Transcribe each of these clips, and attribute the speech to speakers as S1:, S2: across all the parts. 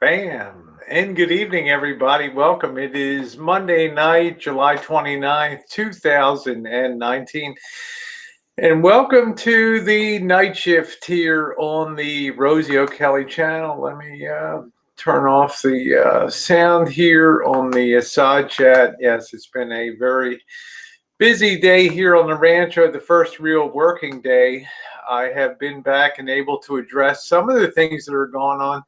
S1: Bam. And good evening, everybody. Welcome. It is Monday night, July 29th, 2019. And welcome to the night shift here on the Rosie O'Kelly channel. Let me turn off the sound here on the side chat. Yes, it's been a very busy day here on the Rancho, the first real working day. I have been back and able to address some of the things that are going on.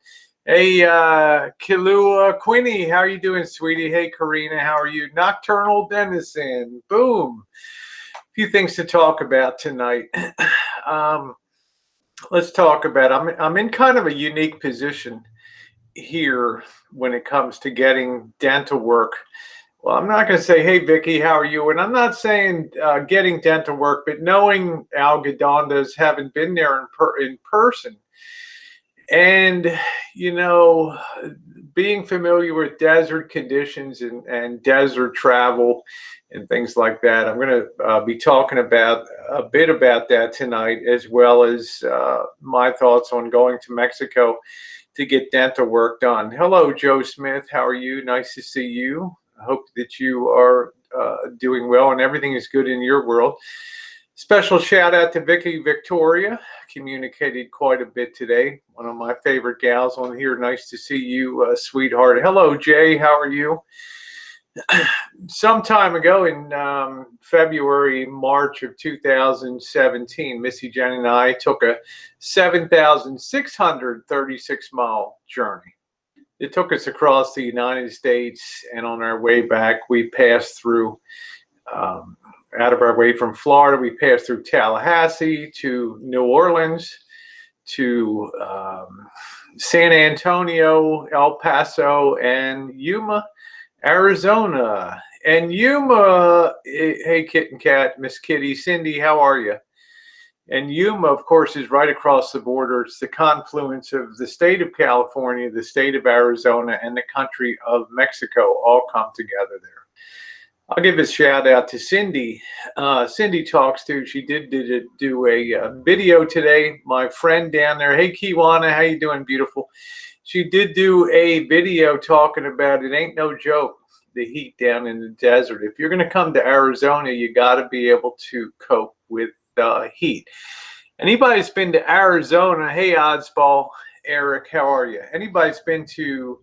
S1: Hey, Kilua Quinny, how are you doing, sweetie? Hey, Karina, how are you? Nocturnal Denizen, boom. A few things to talk about tonight. Let's talk about, I'm in kind of a unique position here when it comes to getting dental work. Well, I'm not going to say, hey, Vicky, how are you? And I'm not saying getting dental work, but knowing Algodondas, having been there in person, and, you know, being familiar with desert conditions and desert travel and things like that. I'm going to be talking about a bit about that tonight, as well as my thoughts on going to Mexico to get dental work done. Hello, Joe Smith. How are you? Nice to see you. I hope that you are doing well and everything is good in your world. Special shout out to Vicky Victoria. Communicated quite a bit today. One of my favorite gals on here. Nice to see you, sweetheart. Hello, Jay. How are you? Some time ago in February, March of 2017, Missy Jenn and I took a 7,636-mile journey. It took us across the United States, and on our way back, we passed through, out of our way from Florida, we passed through Tallahassee to New Orleans to San Antonio, El Paso, and Yuma, Arizona. And Yuma, hey, Kitten Cat, Miss Kitty, Cindy, how are you? And Yuma, of course, is right across the border. It's the confluence of the state of California, the state of Arizona, and the country of Mexico all come together there. I'll give a shout out to Cindy. Cindy Talks Too. She did do a video today. My friend down there. Hey, Kiwana, how you doing, beautiful? She did do a video talking about it ain't no joke, the heat down in the desert. If you're going to come to Arizona, you got to be able to cope with heat. Anybody's been to Arizona? Hey, Oddsball, Eric, how are you? Anybody's been to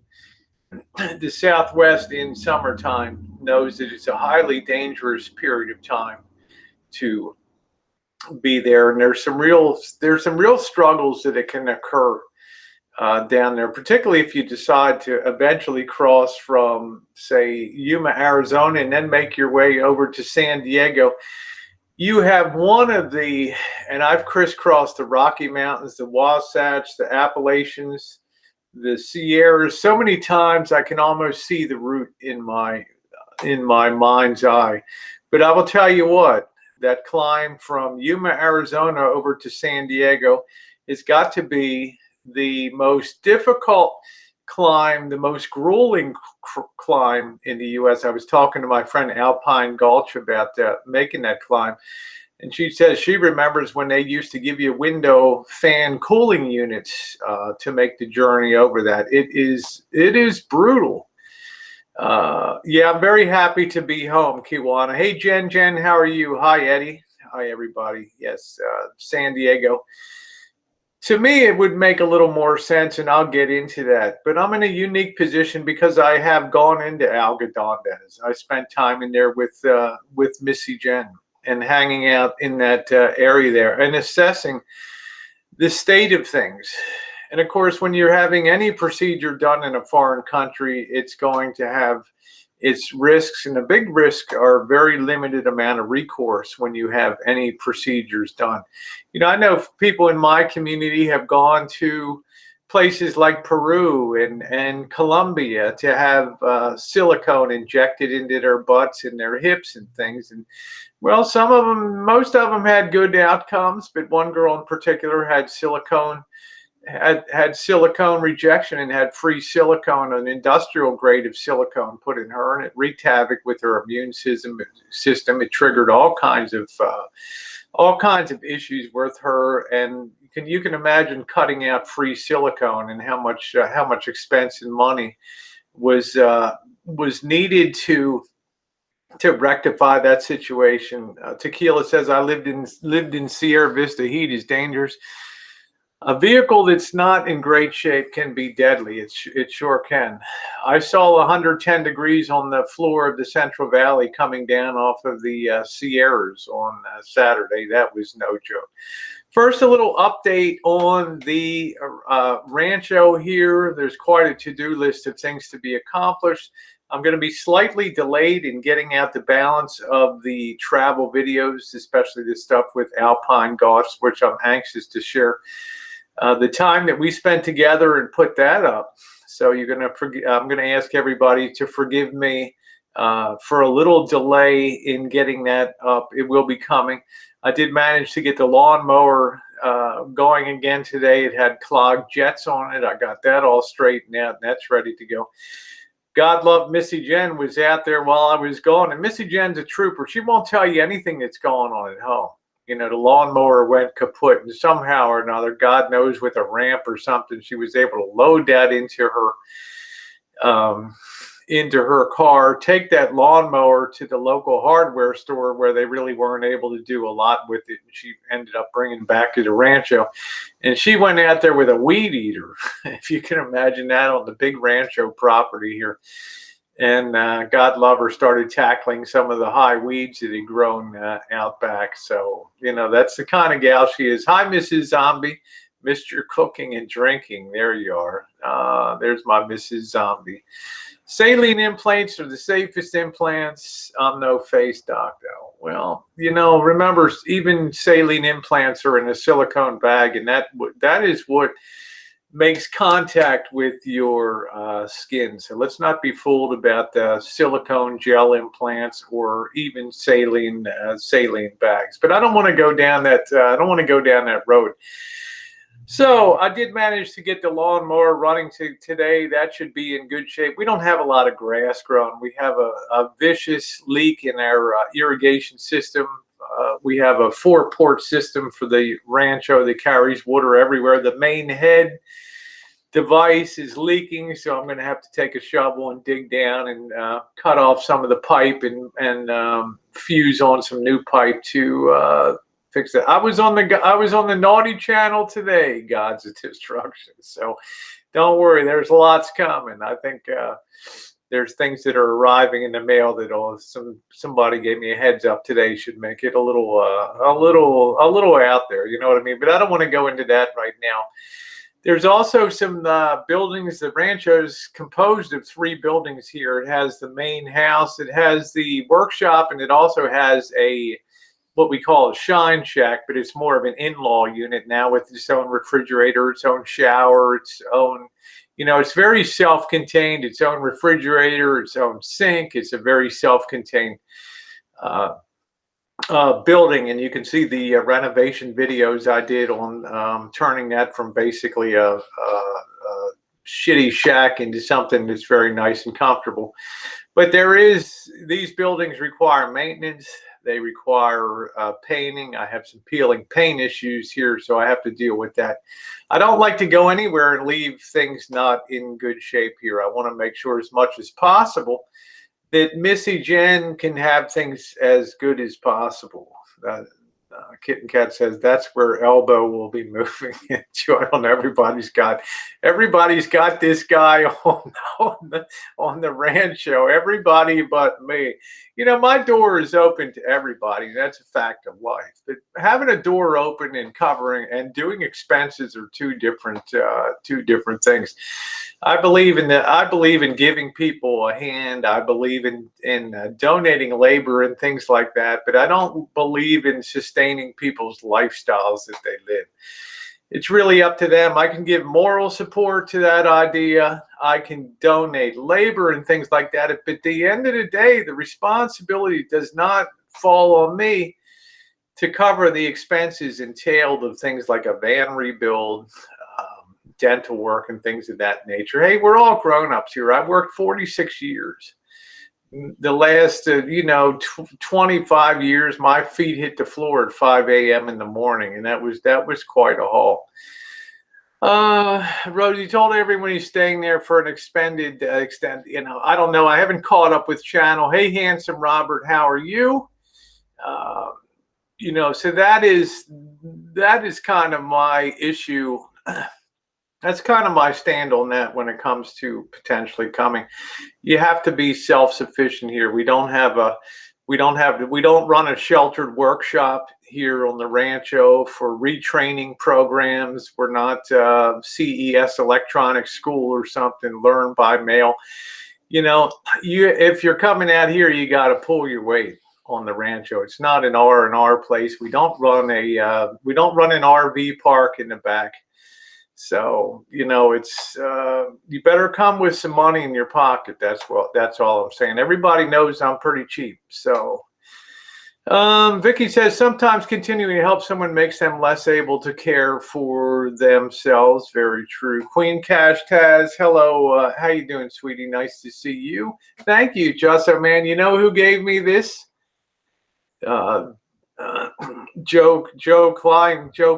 S1: the Southwest in summertime knows that it's a highly dangerous period of time to be there, and there's some real struggles that it can occur down there, particularly if you decide to eventually cross from, say, Yuma, Arizona, and then make your way over to San Diego. You have one of the, and I've crisscrossed the Rocky Mountains, the Wasatch, the Appalachians, the Sierras so many times I can almost see the route in my mind's eye. But I will tell you what, that climb from Yuma, Arizona over to San Diego has got to be the most difficult climb, the most grueling climb in the U.S. I was talking to my friend Alpine Gulch about making that climb, and she says she remembers when they used to give you window fan cooling units to make the journey over that. It is brutal. Yeah, I'm very happy to be home, Kiwana. Hey, Jen, how are you? Hi, Eddie. Hi, everybody. Yes, San Diego. To me, it would make a little more sense, and I'll get into that. But I'm in a unique position because I have gone into Algodondas. I spent time in there with Missy Jenn and hanging out in that area there and assessing the state of things. And of course, when you're having any procedure done in a foreign country, it's going to have its risks, and the big risk are very limited amount of recourse when you have any procedures done. You know, I know people in my community have gone to places like Peru and Colombia to have silicone injected into their butts and their hips and things. And well, some of them, most of them had good outcomes, but one girl in particular had silicone rejection and had free silicone, an industrial grade of silicone put in her, and it wreaked havoc with her immune system. It triggered all kinds of all kinds of issues with her, and you can imagine cutting out free silicone and how much expense and money was needed to rectify that situation. Tequila says, I lived in Sierra Vista. Heat is dangerous. A vehicle that's not in great shape can be deadly. It sure can. I saw 110 degrees on the floor of the Central Valley coming down off of the Sierras on Saturday. That was no joke. First, a little update on the Rancho here. There's quite a to-do list of things to be accomplished. I'm going to be slightly delayed in getting out the balance of the travel videos, especially the stuff with alpine golfs, which I'm anxious to share the time that we spent together and put that up. So I'm going to ask everybody to forgive me for a little delay in getting that up. It will be coming. I did manage to get the lawnmower going again today. It had clogged jets on it. I got that all straightened out, and that's ready to go. God love Missy Jenn was out there while I was gone, and Missy Jenn's a trooper. She won't tell you anything that's going on at home. You know, the lawnmower went kaput, and somehow or another, God knows, with a ramp or something, she was able to load that into her car, take that lawnmower to the local hardware store where they really weren't able to do a lot with it. And she ended up bringing back to the Rancho. And she went out there with a weed eater, if you can imagine that, on the big Rancho property here. And God love her, started tackling some of the high weeds that had grown out back. So, you know, that's the kind of gal she is. Hi, Mrs. Zombie. Missed your cooking and drinking. There you are. There's my Mrs. Zombie. Saline implants are the safest implants. I'm no face doc, though. Well, you know, remember, even saline implants are in a silicone bag, and that is what makes contact with your skin. So let's not be fooled about the silicone gel implants or even saline bags. But I don't want to go down that. I don't want to go down that road. So I did manage to get the lawnmower running today. That should be in good shape. We don't have a lot of grass growing. We have a vicious leak in our irrigation system. We have a 4-port system for the Rancho that carries water everywhere. The main head device is leaking, so I'm going to have to take a shovel and dig down and cut off some of the pipe and fuse on some new pipe to fix it. I was on the naughty channel today, God's destruction. So don't worry, there's lots coming. I think there's things that are arriving in the mail that somebody gave me a heads up today should make it a little out there. You know what I mean? But I don't want to go into that right now. There's also some buildings. The Rancho is composed of 3 buildings here. It has the main house, it has the workshop, and it also has what we call a shine shack, but it's more of an in-law unit now with its own refrigerator, its own shower, its own, you know, it's very self-contained, its own refrigerator, its own sink. It's a very self-contained building, and you can see the renovation videos I did on turning that from basically a shitty shack into something that's very nice and comfortable. But these buildings require maintenance. They require painting. I have some peeling paint issues here, so I have to deal with that. I don't like to go anywhere and leave things not in good shape here. I want to make sure as much as possible that Missy Jenn can have things as good as possible. Kitten Cat says that's where Elbow will be moving into. I don't know. Everybody's got this guy on the Rancho. Everybody but me. You know, my door is open to everybody. That's a fact of life. But having a door open and covering and doing expenses are two different things. I believe in giving people a hand. I believe in donating labor and things like that. But I don't believe in sustaining people's lifestyles that they live. It's really up to them. I can give moral support to that idea. I can donate labor and things like that. But at the end of the day, the responsibility does not fall on me to cover the expenses entailed of things like a van rebuild, dental work, and things of that nature. Hey, we're all grown-ups here. I've worked 46 years. the last, 25 years, my feet hit the floor at 5 a.m. in the morning, and that was quite a haul. Rosie told everyone he's staying there for an extended extent. I don't know. I haven't caught up with channel. Hey, handsome Robert, how are you? So that is kind of my issue. That's kind of my stand on that when it comes to potentially coming. You have to be self-sufficient here. We don't run a sheltered workshop here on the Rancho for retraining programs. We're not CES electronic school or something, learn by mail. If you're coming out here, you got to pull your weight on the Rancho. It's not an R&R place. We don't run an RV park in the back. So, it's you better come with some money in your pocket. That's all I'm saying. Everybody knows I'm pretty cheap. So, Vicky says sometimes continuing to help someone makes them less able to care for themselves. Very true. Queen Cash Taz, hello. How you doing, sweetie? Nice to see you. Thank you, Jusso, man. You know who gave me this? Joe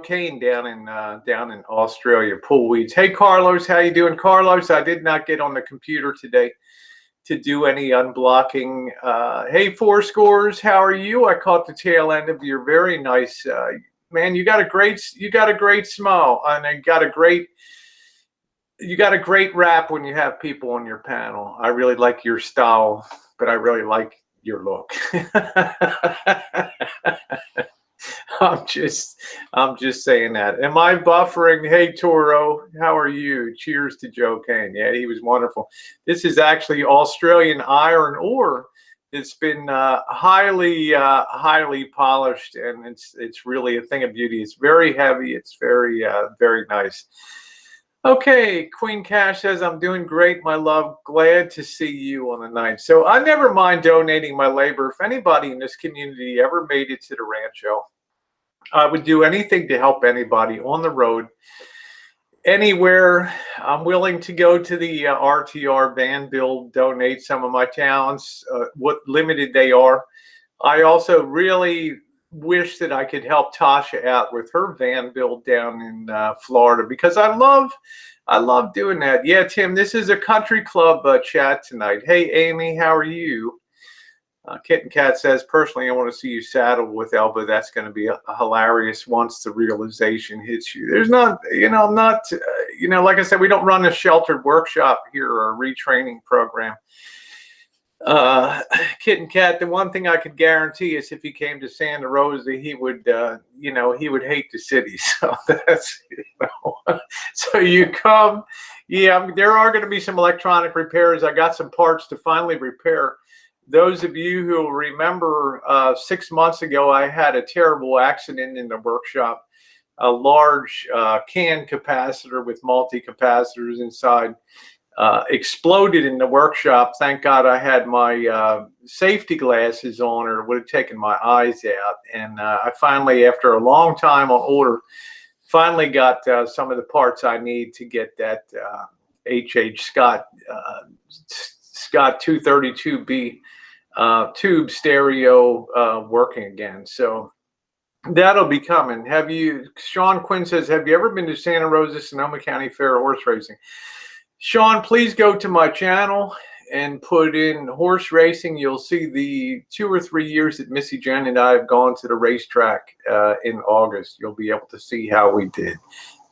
S1: Kane down in Australia, pool weeds. Hey Carlos, how you doing? Carlos, I did not get on the computer today to do any unblocking. Hey Fourscores, how are you? I caught the tail end of your very nice man. You got a great smile, and you got a great rap when you have people on your panel. I really like your style, but I really like your look. I'm just saying that. Am I buffering? Hey Toro, how are you? Cheers to Joe Kane. Yeah, he was wonderful. This is actually Australian iron ore. It's been highly polished, and it's really a thing of beauty. It's very heavy. It's very nice. Okay, Queen Cash says, I'm doing great, my love. Glad to see you on the 9th. So I never mind donating my labor. If anybody in this community ever made it to the Rancho, I would do anything to help anybody on the road, anywhere. I'm willing to go to the RTR van build, donate some of my talents, what limited they are. I also really wish that I could help Tasha out with her van build down in Florida, because I love doing that. Yeah, Tim, this is a country club chat tonight. Hey, Amy, how are you? Kitten Cat says, personally, I want to see you saddled with Elba. That's going to be hilarious once the realization hits you. There's not, I'm not, like I said, we don't run a sheltered workshop here or a retraining program. Kitten Cat, the one thing I could guarantee is if he came to Santa Rosa, he would hate the city. So that's, so you come, yeah, there are going to be some electronic repairs. I got some parts to finally repair. Those of you who remember 6 months ago, I had a terrible accident in the workshop. A large can capacitor with multi-capacitors inside exploded in the workshop. Thank God I had my safety glasses on, or it would have taken my eyes out. And I finally, after a long time on order, finally got some of the parts I need to get that H.H. Scott 232B tube stereo working again. So that'll be coming. Sean Quinn says, have you ever been to Santa Rosa, Sonoma County Fair horse racing? Sean, please go to my channel and put in horse racing. You'll see the 2 or 3 years that Missy Jenn and I have gone to the racetrack in August. You'll be able to see how we did.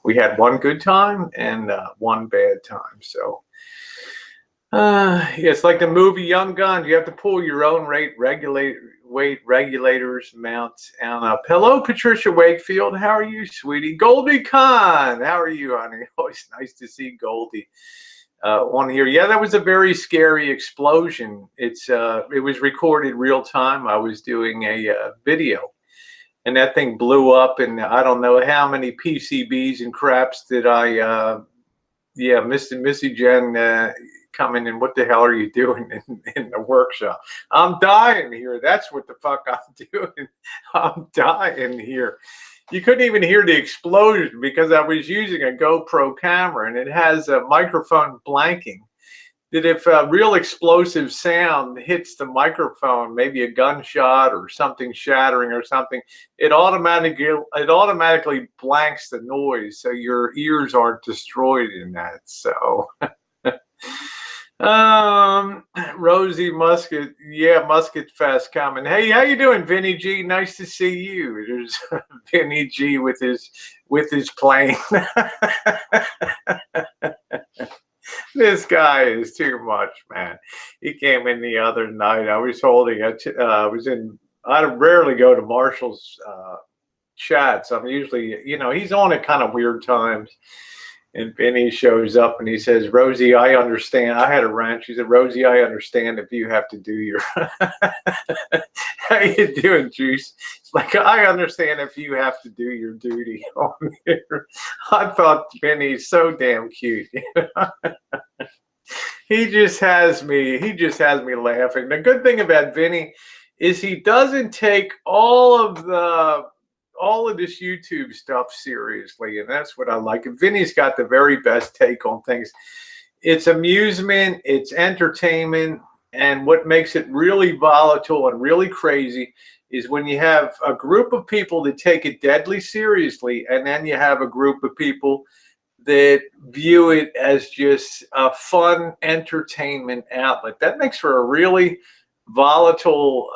S1: We had one good time and one bad time. So it's like the movie Young Guns. You have to pull your own weight regulators mount up. Hello, Patricia Wakefield. How are you, sweetie? Goldie Khan. How are you, honey? Always nice to see Goldie on here. Yeah, that was a very scary explosion. It was recorded real time. I was doing a video, and that thing blew up, and I don't know how many PCBs and craps that Missy Jenn coming in. What the hell are you doing in the workshop? I'm dying here. That's what the fuck I'm doing. I'm dying here. You couldn't even hear the explosion because I was using a GoPro camera, and it has a microphone blanking. that if a real explosive sound hits the microphone, maybe a gunshot or something shattering or something, it automatically blanks the noise, so your ears aren't destroyed in that. So Rosie Musket, yeah, Musket Fest coming. Hey, how you doing, Vinny G? Nice to see you. There's Vinny G with his plane. This guy is too much, man. He came in the other night. I was holding I rarely go to Marshall's chats. I'm usually, he's on at kind of weird times. And Vinny shows up and he says, Rosie, I understand. I had a ranch. He said, Rosie, I understand if you have to do your how you doing, Juice? It's like, I understand if you have to do your duty on here. I thought Vinny's so damn cute. He just has me laughing. The good thing about Vinny is he doesn't take all of this YouTube stuff seriously, and that's what I like. And Vinny's got the very best take on things. It's amusement, it's entertainment, and what makes it really volatile and really crazy is when you have a group of people that take it deadly seriously, and then you have a group of people that view it as just a fun entertainment outlet. That makes for a really volatile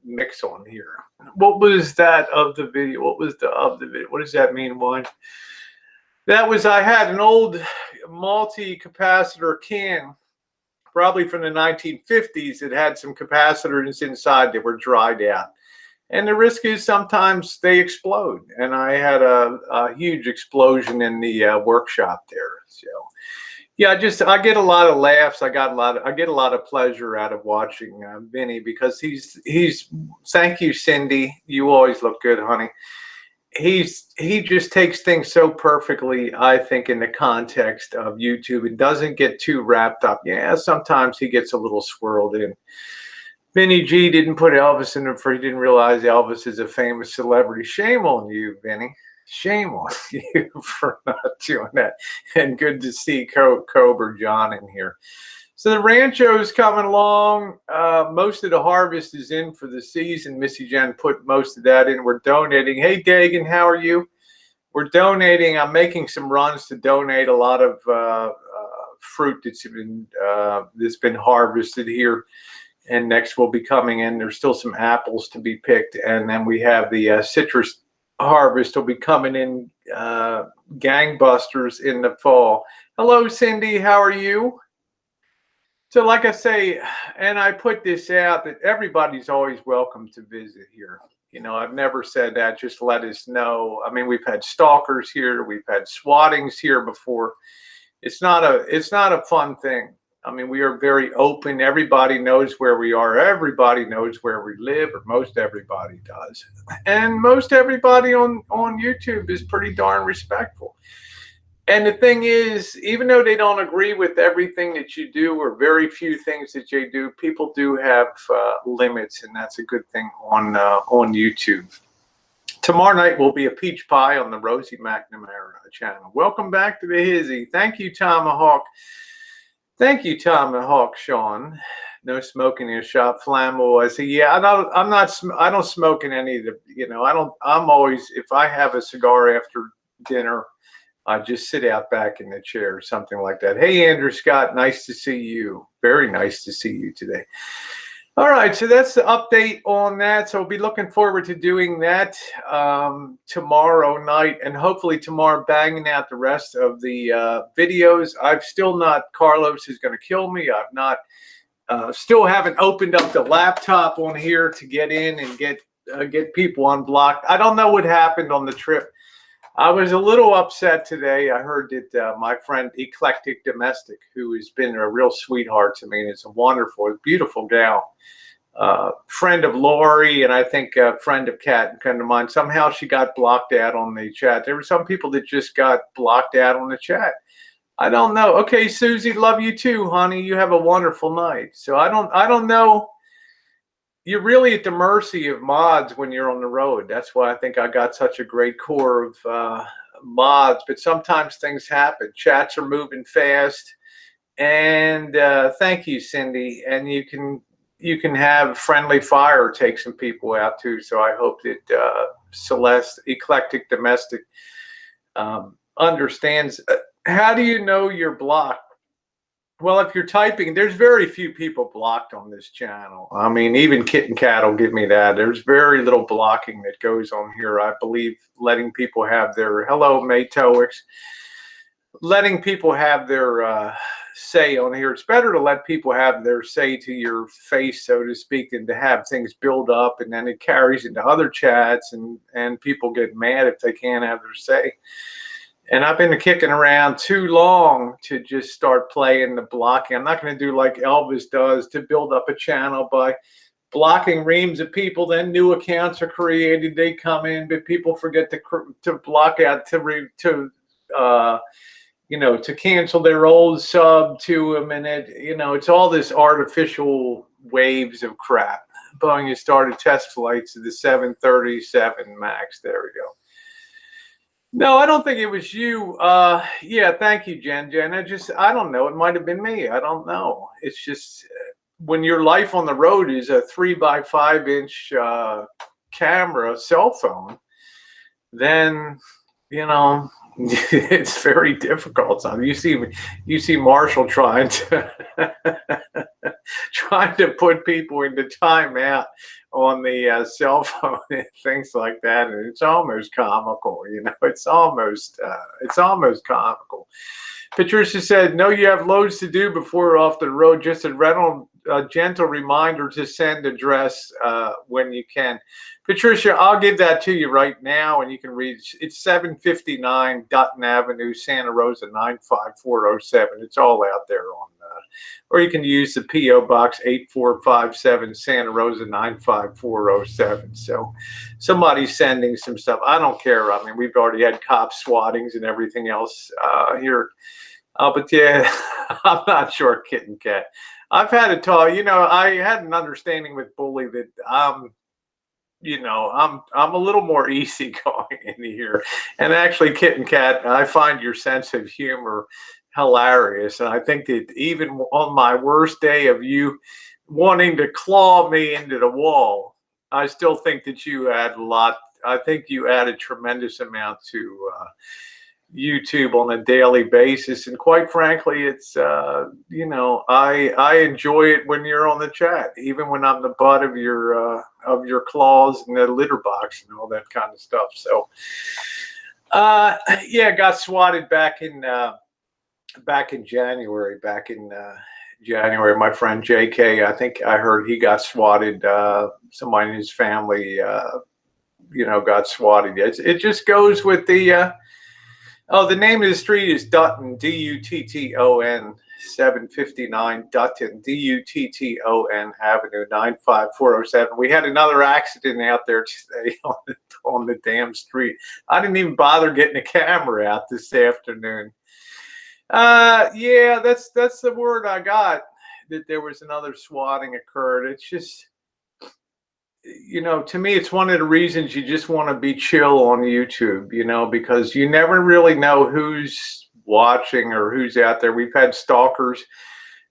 S1: mix on here. What was that of the video? What was the of the video? What does that mean, one? That was, I had an old multi-capacitor can, probably from the 1950s. It had some capacitors inside that were dried out. And the risk is sometimes they explode. And I had a huge explosion in the workshop there. So yeah, I get a lot of laughs. I get a lot of pleasure out of watching Vinny, because he's thank you, Cindy. You always look good, honey. He just takes things so perfectly, I think, in the context of YouTube. It doesn't get too wrapped up. Yeah, sometimes he gets a little swirled in. Vinny G didn't put Elvis in it, for he didn't realize Elvis is a famous celebrity. Shame on you, Vinny. Shame on you for not doing that. And good to see Cobra John in here. So the Rancho is coming along. Most of the harvest is in for the season. Missy Jenn put most of that in. We're donating. Hey, Dagan, how are you? We're donating. I'm making some runs to donate a lot of fruit that's been harvested here. And next will be coming in. There's still some apples to be picked. And then we have the citrus harvest will be coming in gangbusters in the fall. Hello, Cindy. How are you? So like I say, and I put this out, that everybody's always welcome to visit here. I've never said that. Just let us know. I mean, we've had stalkers here. We've had swattings here before. It's not a fun thing. I mean, we are very open. Everybody knows where we are. Everybody knows where we live, or most everybody does. And most everybody on YouTube is pretty darn respectful. And the thing is, even though they don't agree with everything that you do, or very few things that you do, people do have limits, and that's a good thing on YouTube. Tomorrow night will be a peach pie on the Rosie McNamara channel. Welcome back to the Hizzy. Thank you, Tomahawk. Thank you, Tomahawk Sean. No smoking in your shop. Flammable. I say, yeah, I don't smoke in any of the, I'm always, if I have a cigar after dinner, I just sit out back in the chair or something like that. Hey, Andrew Scott, nice to see you. Very nice to see you today. All right, so that's the update on that. So we'll be looking forward to doing that tomorrow night, and hopefully tomorrow banging out the rest of the videos. I've still not, Carlos is going to kill me. I've not, still haven't opened up the laptop on here to get in and get people unblocked. I don't know what happened on the trip. I was a little upset today. I heard that my friend Eclectic Domestic, who has been a real sweetheart to me, and is a wonderful, beautiful gal, friend of Lori, and I think a friend of Kat and friend of mine, somehow she got blocked out on the chat. There were some people that just got blocked out on the chat. I don't know. Okay, Susie, love you too, honey. You have a wonderful night. So I don't know. You're really at the mercy of mods when you're on the road. That's why I think I got such a great core of mods. But sometimes things happen. Chats are moving fast, And thank you, Cindy. And you can have Friendly Fire take some people out too. So I hope that Celeste, Eclectic Domestic, understands. How do you know you're blocked? Well, if you're typing, there's very few people blocked on this channel. I mean, even Kitten Cat will give me that. There's very little blocking that goes on here. I believe letting people have their, hello, Maytoix, letting people have their say on here. It's better to let people have their say to your face, so to speak, than to have things build up and then it carries into other chats and people get mad if they can't have their say. And I've been kicking around too long to just start playing the blocking. I'm not going to do like Elvis does to build up a channel by blocking reams of people. Then new accounts are created. They come in, but people forget to block out to cancel their old sub to them. And it's all this artificial waves of crap. Boeing has started test flights of the 737 MAX. There we go. No, I don't think it was you. Yeah, thank you, Jen. I don't know. It might have been me. I don't know. It's just when your life on the road is a 3x5 inch camera cell phone, then, it's very difficult. So you see Marshall trying to put people into timeout on the cell phone and things like that, and it's almost comical. It's almost comical. Patricia said, "No, you have loads to do before we're off the road. Just a gentle reminder to send address when you can." Patricia, I'll give that to you right now, and you can read. It's 759 Dutton Avenue, Santa Rosa 95407. It's all out there on. Or you can use the P.O. Box 8457, Santa Rosa 95407. So somebody's sending some stuff. I don't care. I mean, we've already had cop swattings and everything else here. But yeah, I'm not sure, Kitten Cat. I've had a talk. I had an understanding with Bully that I'm a little more easygoing in here. And actually, Kitten Cat, I find your sense of humor hilarious. And I think that even on my worst day of you wanting to claw me into the wall, I still think that you add a lot. I think you add a tremendous amount to YouTube on a daily basis. And quite frankly, it's, I enjoy it when you're on the chat, even when I'm the butt of your claws and the litter box and all that kind of stuff. So, yeah, got swatted back in January. My friend JK, I think I heard he got swatted. Somebody in his family, got swatted. It just goes with the, the name of the street is Dutton, Dutton, 759 Dutton, Dutton Avenue, 95407. We had another accident out there today on the damn street. I didn't even bother getting a camera out this afternoon. Yeah, that's the word I got, that there was another swatting occurred. It's just, to me, it's one of the reasons you just want to be chill on YouTube, because you never really know who's watching or who's out there. We've had stalkers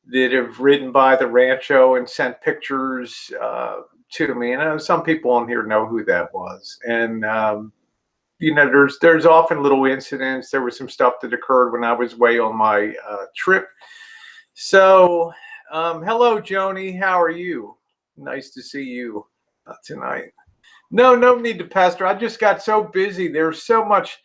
S1: that have ridden by the Rancho and sent pictures to me. And some people on here know who that was. And, there's often little incidents. There was some stuff that occurred when I was away on my trip. So, hello, Joni. How are you? Nice to see you tonight. No need to pester. I just got so busy. There's so much,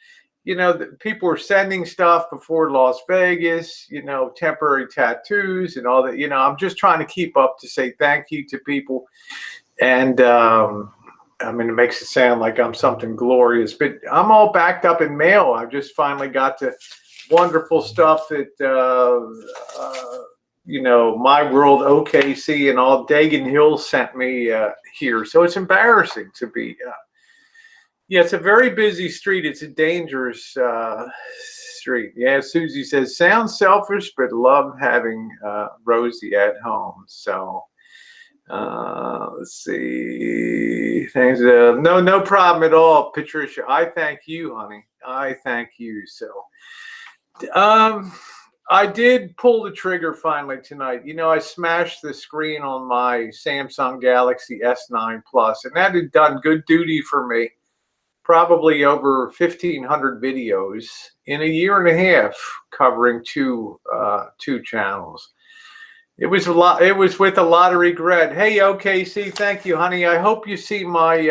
S1: people were sending stuff before Las Vegas, temporary tattoos and all that. I'm just trying to keep up to say thank you to people. And, it makes it sound like I'm something glorious, but I'm all backed up in mail. I've just finally got the wonderful stuff that, My World OKC and all Dagan Hill sent me here. So it's embarrassing to be, yeah, it's a very busy street. It's a dangerous street. Yeah, Susie says, sounds selfish, but love having Rosie at home. So, let's see. Thanks. No problem at all, Patricia. I thank you, honey. I thank you. So, I did pull the trigger finally tonight. You know, I smashed the screen on my Samsung Galaxy S9 Plus, and that had done good duty for me. Probably over 1,500 videos in a year and a half, covering two channels. It was a lot. It was with a lot of regret. Hey, OKC, thank you, honey. I hope you see my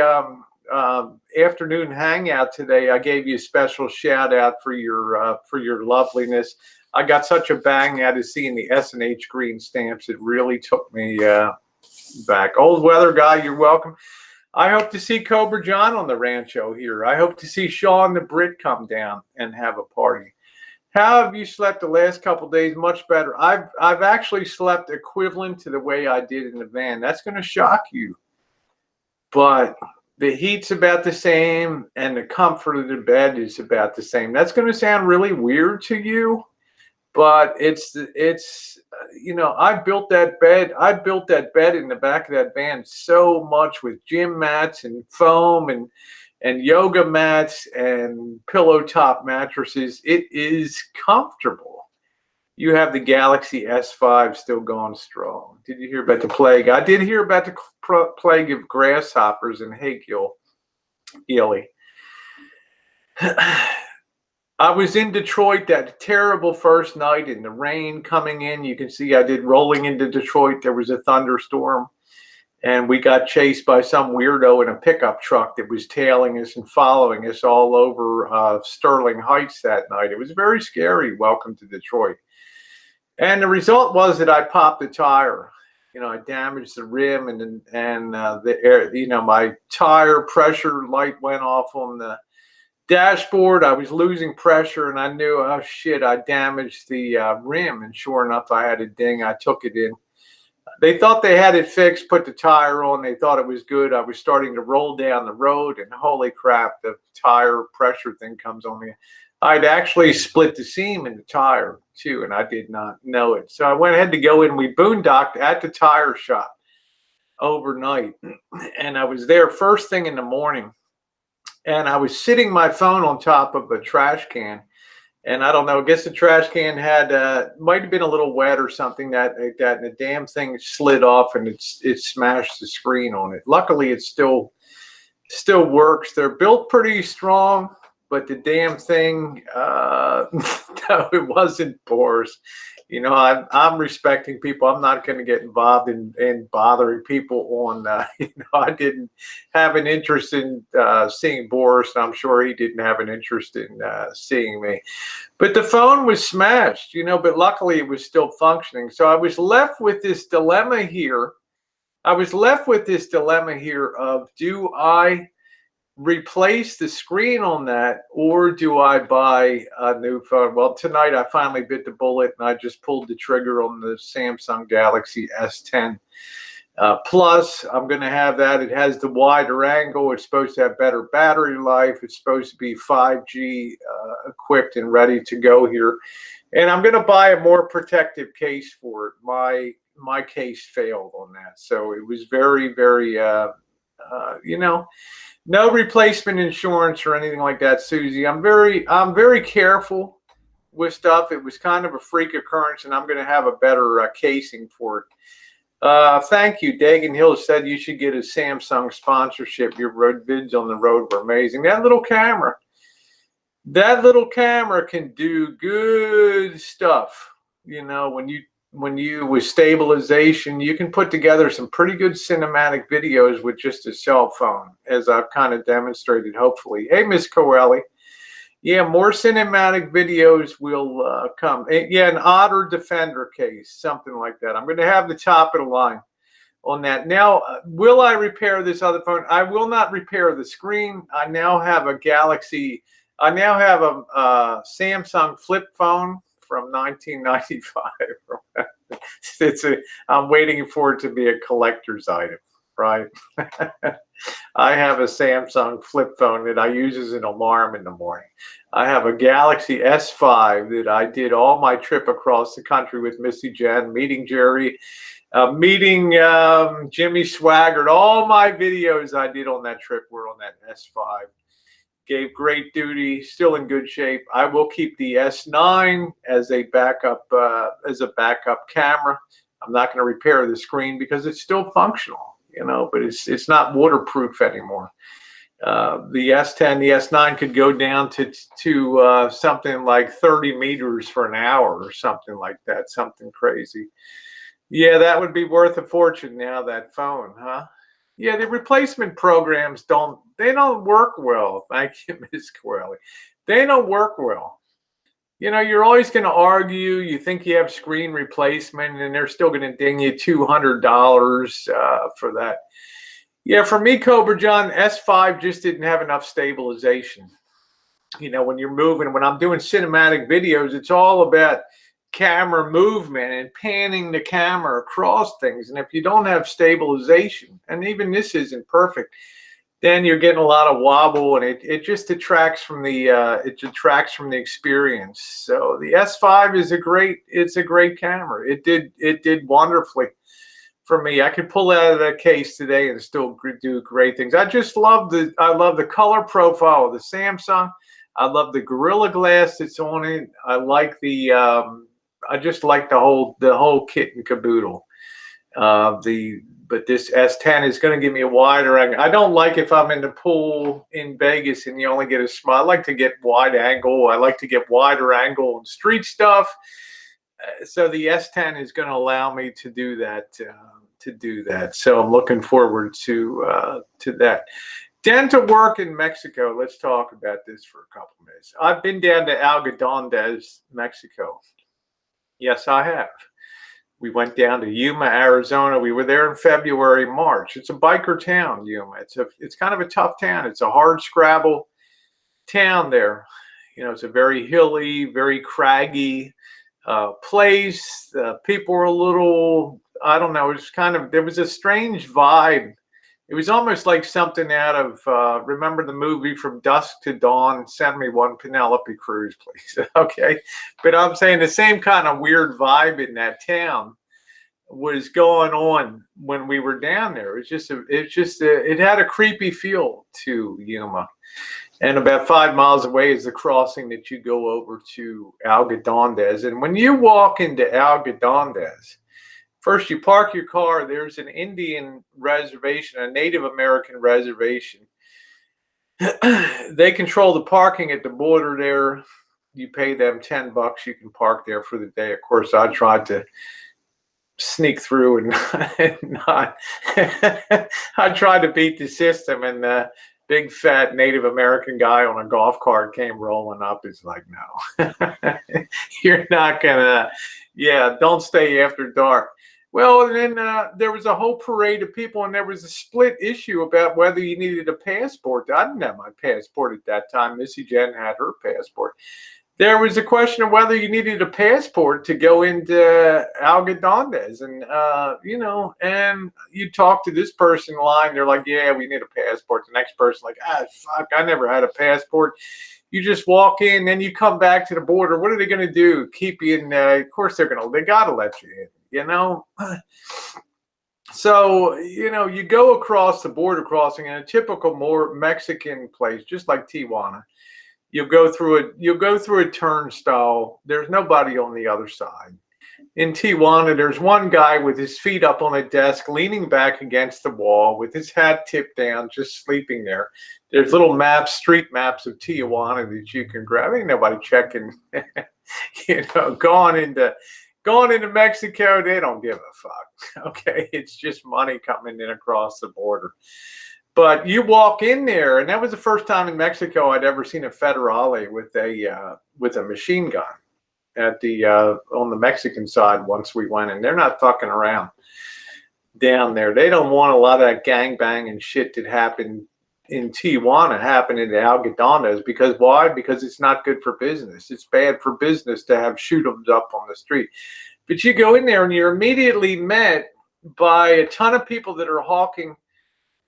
S1: afternoon hangout today. I gave you a special shout out for your loveliness. I got such a bang out of seeing the S&H green stamps. It really took me back. Old weather guy, you're welcome. I hope to see Cobra John on the Rancho here. I hope to see Sean the Brit come down and have a party. How have you slept the last couple of days? Much better. I've actually slept equivalent to the way I did in the van. That's going to shock you. But the heat's about the same and the comfort of the bed is about the same. That's going to sound really weird to you, but it's you know, I built that bed in the back of that van so much with gym mats and foam and yoga mats and pillow top mattresses. It is comfortable. You have the Galaxy S5 still going strong. Did you hear about the plague? I did hear about the plague of grasshoppers in Ely. I was in Detroit that terrible first night in the rain coming in. You can see I did rolling into Detroit. There was a thunderstorm, and we got chased by some weirdo in a pickup truck that was tailing us and following us all over Sterling Heights that night. It was very scary. Welcome to Detroit. And the result was that I popped the tire. You know, I damaged the rim and the air. You know, my tire pressure light went off on the dashboard. I was losing pressure, and I knew, oh shit, I damaged the rim. And sure enough, I had a ding. I took it in. They thought they had it fixed, put the tire on. They thought it was good. I was starting to roll down the road, and holy crap, the tire pressure thing comes on me. I'd actually split the seam in the tire too, and I did not know it. So I went ahead to go in. We boondocked at the tire shop overnight, and I was there first thing in the morning, and I was sitting my phone on top of a trash can, and I don't know, I guess the trash can had might have been a little wet or something that and the damn thing slid off, and it smashed the screen on it. Luckily, it still works. They're built pretty strong, but the damn thing, no, it wasn't porous. You know, I'm respecting people. I'm not going to get involved in bothering people on, you know, I didn't have an interest in seeing Boris, and I'm sure he didn't have an interest in seeing me. But the phone was smashed, you know, but luckily it was still functioning. So I was left with this dilemma here. Of, do I replace the screen on that, or do I buy a new phone? Well, tonight I finally bit the bullet, and I just pulled the trigger on the Samsung Galaxy S10 Plus. I'm going to have that. It has the wider angle. It's supposed to have better battery life. It's supposed to be 5G equipped and ready to go here. And I'm going to buy a more protective case for it. My case failed on that, so it was very, very, you know, no replacement insurance or anything like that, Susie. I'm very careful with stuff. It was kind of a freak occurrence, and I'm going to have a better casing for it. Thank you. Dagan Hill said you should get a Samsung sponsorship. Your road vids on the road were amazing. That little camera can do good stuff. You know, when you with stabilization, you can put together some pretty good cinematic videos with just a cell phone, as I've kind of demonstrated, hopefully. Hey, Miss Coeli. Yeah, more cinematic videos will come. Yeah, an Otter Defender case, something like that. I'm going to have the top of the line on that. Now, will I repair this other phone? I will not repair the screen. I now have a Galaxy. I now have a Samsung flip phone from 1995. I'm waiting for it to be a collector's item, right? I have a Samsung flip phone that I use as an alarm in the morning. I have a Galaxy S5 that I did all my trip across the country with Missy Jenn, meeting Jerry, meeting Jimmy Swaggart. All my videos I did on that trip were on that S5 gave great duty, still in good shape. I will keep the S9 as a backup camera. I'm not going to repair the screen because it's still functional, you know, but it's not waterproof anymore. The S10, the S9 could go down to something like 30 meters for an hour or something like that, something crazy. Yeah, that would be worth a fortune now, that phone, huh? Yeah, the replacement programs don't work well. Thank you, Ms. Corelli. They don't work well. You know, you're always going to argue. You think you have screen replacement, and they're still going to ding you $200 for that. Yeah, for me, Cobra John, S5 just didn't have enough stabilization. You know, when you're moving, when I'm doing cinematic videos, it's all about camera movement and panning the camera across things. And if you don't have stabilization, and even this isn't perfect, then you're getting a lot of wobble, and it just detracts from the experience. So the S5 is a great camera. It did wonderfully for me. I could pull out of that case today and still do great things. I love the color profile of the Samsung. I love the Gorilla Glass that's on it. I like I just like the whole kit and caboodle. But this S10 is going to give me a wider angle. I don't like if I'm in the pool in Vegas and you only get a smile. I like to get wide angle. I like to get wider angle and street stuff. So the S10 is going to allow me to do that. So I'm looking forward to that. Dental work in Mexico. Let's talk about this for a couple minutes. I've been down to Algodondes, Mexico. Yes, I have. We went down to Yuma, Arizona. We were there in February, March. It's a biker town, Yuma. It's kind of a tough town. It's a hard scrabble town there. You know, it's a very hilly, very craggy place. People were a little, I don't know, there was a strange vibe. It was almost like something out of, remember the movie From Dusk to Dawn? Send me one Penelope Cruz, please. Okay. But I'm saying the same kind of weird vibe in that town was going on when we were down there. It had a creepy feel to Yuma. And about 5 miles away is the crossing that you go over to Algodondes. And when you walk into Algodondes, first, you park your car. There's an Indian reservation, a Native American reservation. They control the parking at the border there. You pay them $10. You can park there for the day. Of course, I tried to sneak through and not. I tried to beat the system, and the big fat Native American guy on a golf cart came rolling up. He's like, no, you're not gonna. Yeah, don't stay after dark. Well, and then there was a whole parade of people, and there was a split issue about whether you needed a passport. I didn't have my passport at that time. Missy Jenn had her passport. There was a question of whether you needed a passport to go into Algodondes. And, you know, and you talk to this person in line, they're like, yeah, we need a passport. The next person like, fuck, I never had a passport. You just walk in, then you come back to the border. What are they going to do? Keep you in? Of course, they got to let you in, you know? So, you know, you go across the border crossing in a typical more Mexican place, just like Tijuana. You'll go through a turnstile. There's nobody on the other side. In Tijuana, there's one guy with his feet up on a desk, leaning back against the wall with his hat tipped down, just sleeping there. There's little maps, street maps of Tijuana that you can grab. Ain't nobody checking, you know, going into Mexico. They don't give a fuck. Okay, it's just money coming in across the border. But you walk in there, and that was the first time in Mexico I'd ever seen a federale with a machine gun at the on the Mexican side. Once we went in, they're not fucking around down there. They don't want a lot of that gangbang and shit that happened in Tijuana happen in Algodondes. Because why? Because it's not good for business. It's bad for business to have shoot-'ems up on the street. But you go in there and you're immediately met by a ton of people that are hawking.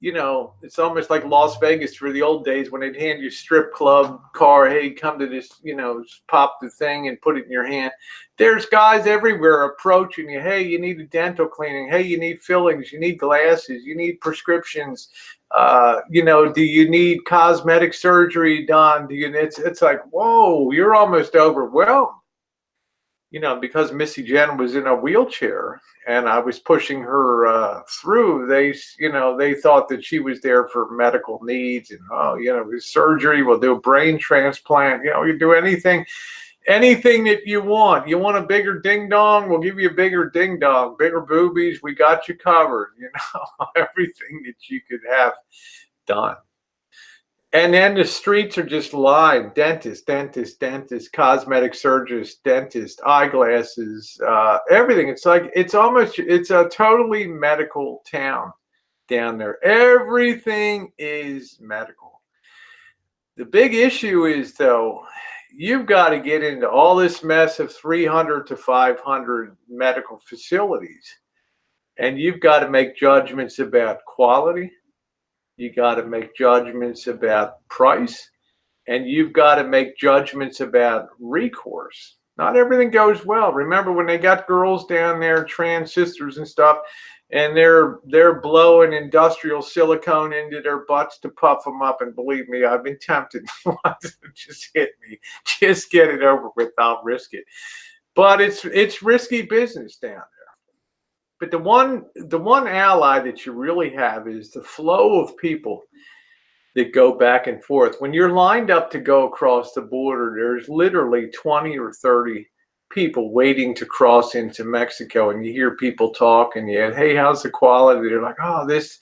S1: You know, it's almost like Las Vegas for the old days when they'd hand you strip club car. Hey, come to this, you know, pop the thing and put it in your hand. There's guys everywhere approaching you. Hey, you need a dental cleaning. Hey, you need fillings. You need glasses. You need prescriptions. Do you need cosmetic surgery done? It's like, whoa, you're almost overwhelmed. Because Missy Jenn was in a wheelchair and I was pushing her through, they thought that she was there for medical needs and, surgery, we'll do a brain transplant, you do anything that you want. You want a bigger ding dong? We'll give you a bigger ding dong, bigger boobies. We got you covered, everything that you could have done. And then the streets are just lined. Dentist, cosmetic surgeons, dentist, eyeglasses, everything. It's a totally medical town down there. Everything is medical. The big issue is, though, you've got to get into all this mess of 300 to 500 medical facilities. And you've got to make judgments about quality. You got to make judgments about price, and you've got to make judgments about recourse. Not everything goes well. Remember when they got girls down there, trans sisters and stuff, and they're blowing industrial silicone into their butts to puff them up. And believe me, I've been tempted. Just hit me. Just get it over with. I'll risk it. But it's risky business down there. But the one ally that you really have is the flow of people that go back and forth. When you're lined up to go across the border, there's literally 20 or 30 people waiting to cross into Mexico, and you hear people talk, and hey, how's the quality? They're like, oh, this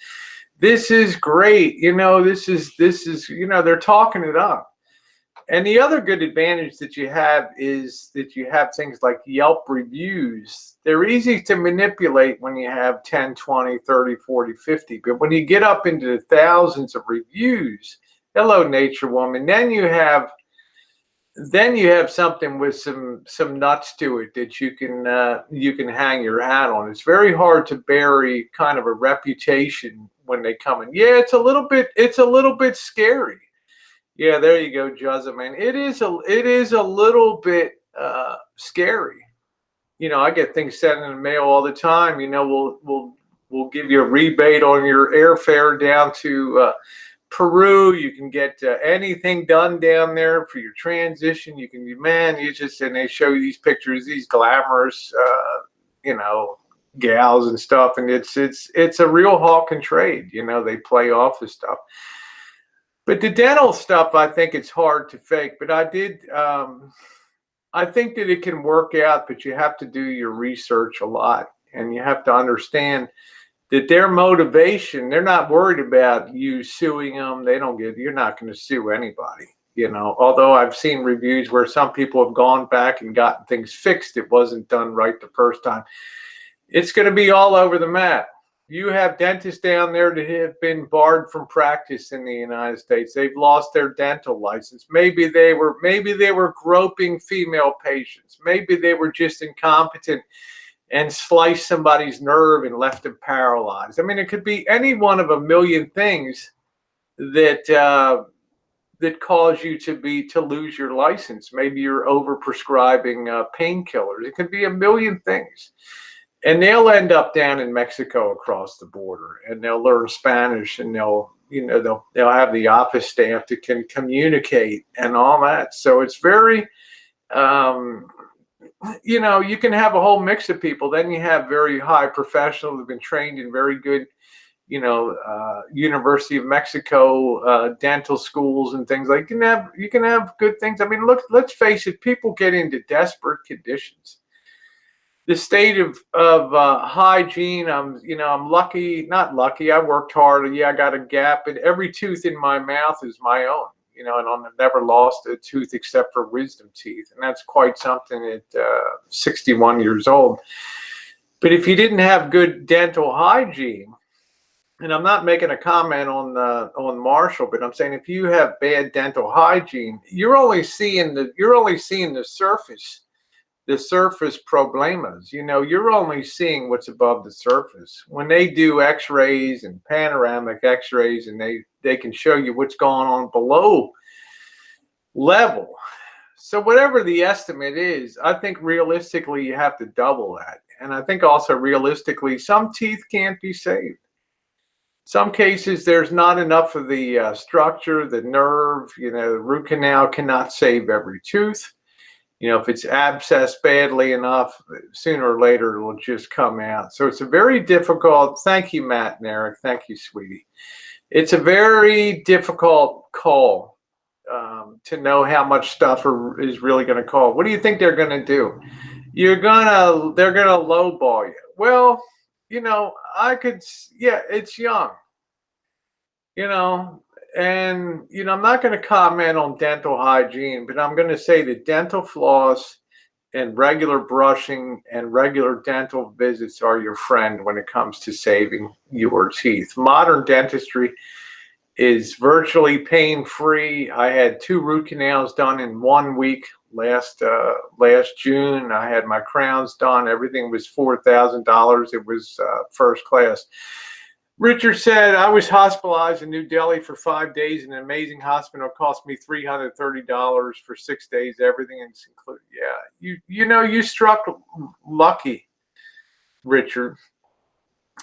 S1: is great. This is they're talking it up. And the other good advantage that you have is that you have things like Yelp reviews. They're easy to manipulate when you have 10, 20, 30, 40, 50. But when you get up into the thousands of reviews, hello, Nature Woman, then you have something with some nuts to it that you can hang your hat on. It's very hard to bury kind of a reputation when they come in. Yeah, it's a little bit scary. Yeah, there you go, Juzza, man. It is a little bit scary. I get things sent in the mail all the time. We'll give you a rebate on your airfare down to Peru. You can get anything done down there for your transition. You can, and they show you these pictures, these glamorous, gals and stuff, and it's a real hawk and trade. They play off this stuff. But the dental stuff, I think it's hard to fake. But I think that it can work out, but you have to do your research a lot. And you have to understand that their motivation, they're not worried about you suing them. You're not going to sue anybody. Although I've seen reviews where some people have gone back and gotten things fixed. It wasn't done right the first time. It's going to be all over the map. You have dentists down there that have been barred from practice in the United States. They've lost their dental license. Maybe they were groping female patients. Maybe they were just incompetent and sliced somebody's nerve and left them paralyzed. I mean, it could be any one of a million things that cause you to lose your license. Maybe you're overprescribing painkillers. It could be a million things. And they'll end up down in Mexico across the border, and they'll learn Spanish, and they'll have the office staff that can communicate and all that. So it's very, you can have a whole mix of people. Then you have very high professionals who've been trained in very good, University of Mexico dental schools and things like. You can have good things. I mean, look, let's face it. People get into desperate conditions. The state of hygiene, I'm lucky, not lucky. I worked hard. Yeah, I got a gap, and every tooth in my mouth is my own, and I've never lost a tooth except for wisdom teeth. And that's quite something at 61 years old. But if you didn't have good dental hygiene, and I'm not making a comment on Marshall, but I'm saying if you have bad dental hygiene, you're only seeing the surface. The surface problemas, you're only seeing what's above the surface. When they do x-rays and panoramic x-rays, and they can show you what's going on below level. So whatever the estimate is, I think realistically you have to double that. And I think also realistically, some teeth can't be saved. Some cases, there's not enough of the structure, the nerve, the root canal cannot save every tooth. If it's abscessed badly enough, sooner or later it will just come out. So it's a very difficult, thank you, Matt and Eric, thank you, sweetie. It's a very difficult call to know how much stuff is really going to call. What do you think they're going to do? They're going to lowball you. Well, it's young, and, I'm not going to comment on dental hygiene, but I'm going to say that dental floss and regular brushing and regular dental visits are your friend when it comes to saving your teeth. Modern dentistry is virtually pain-free. I had 2 root canals done in 1 week last June. I had my crowns done. Everything was $4,000. It was first class. Richard said, I was hospitalized in New Delhi for 5 days in an amazing hospital. It cost me $330 for 6 days. Everything is included. Yeah, you struck lucky, Richard.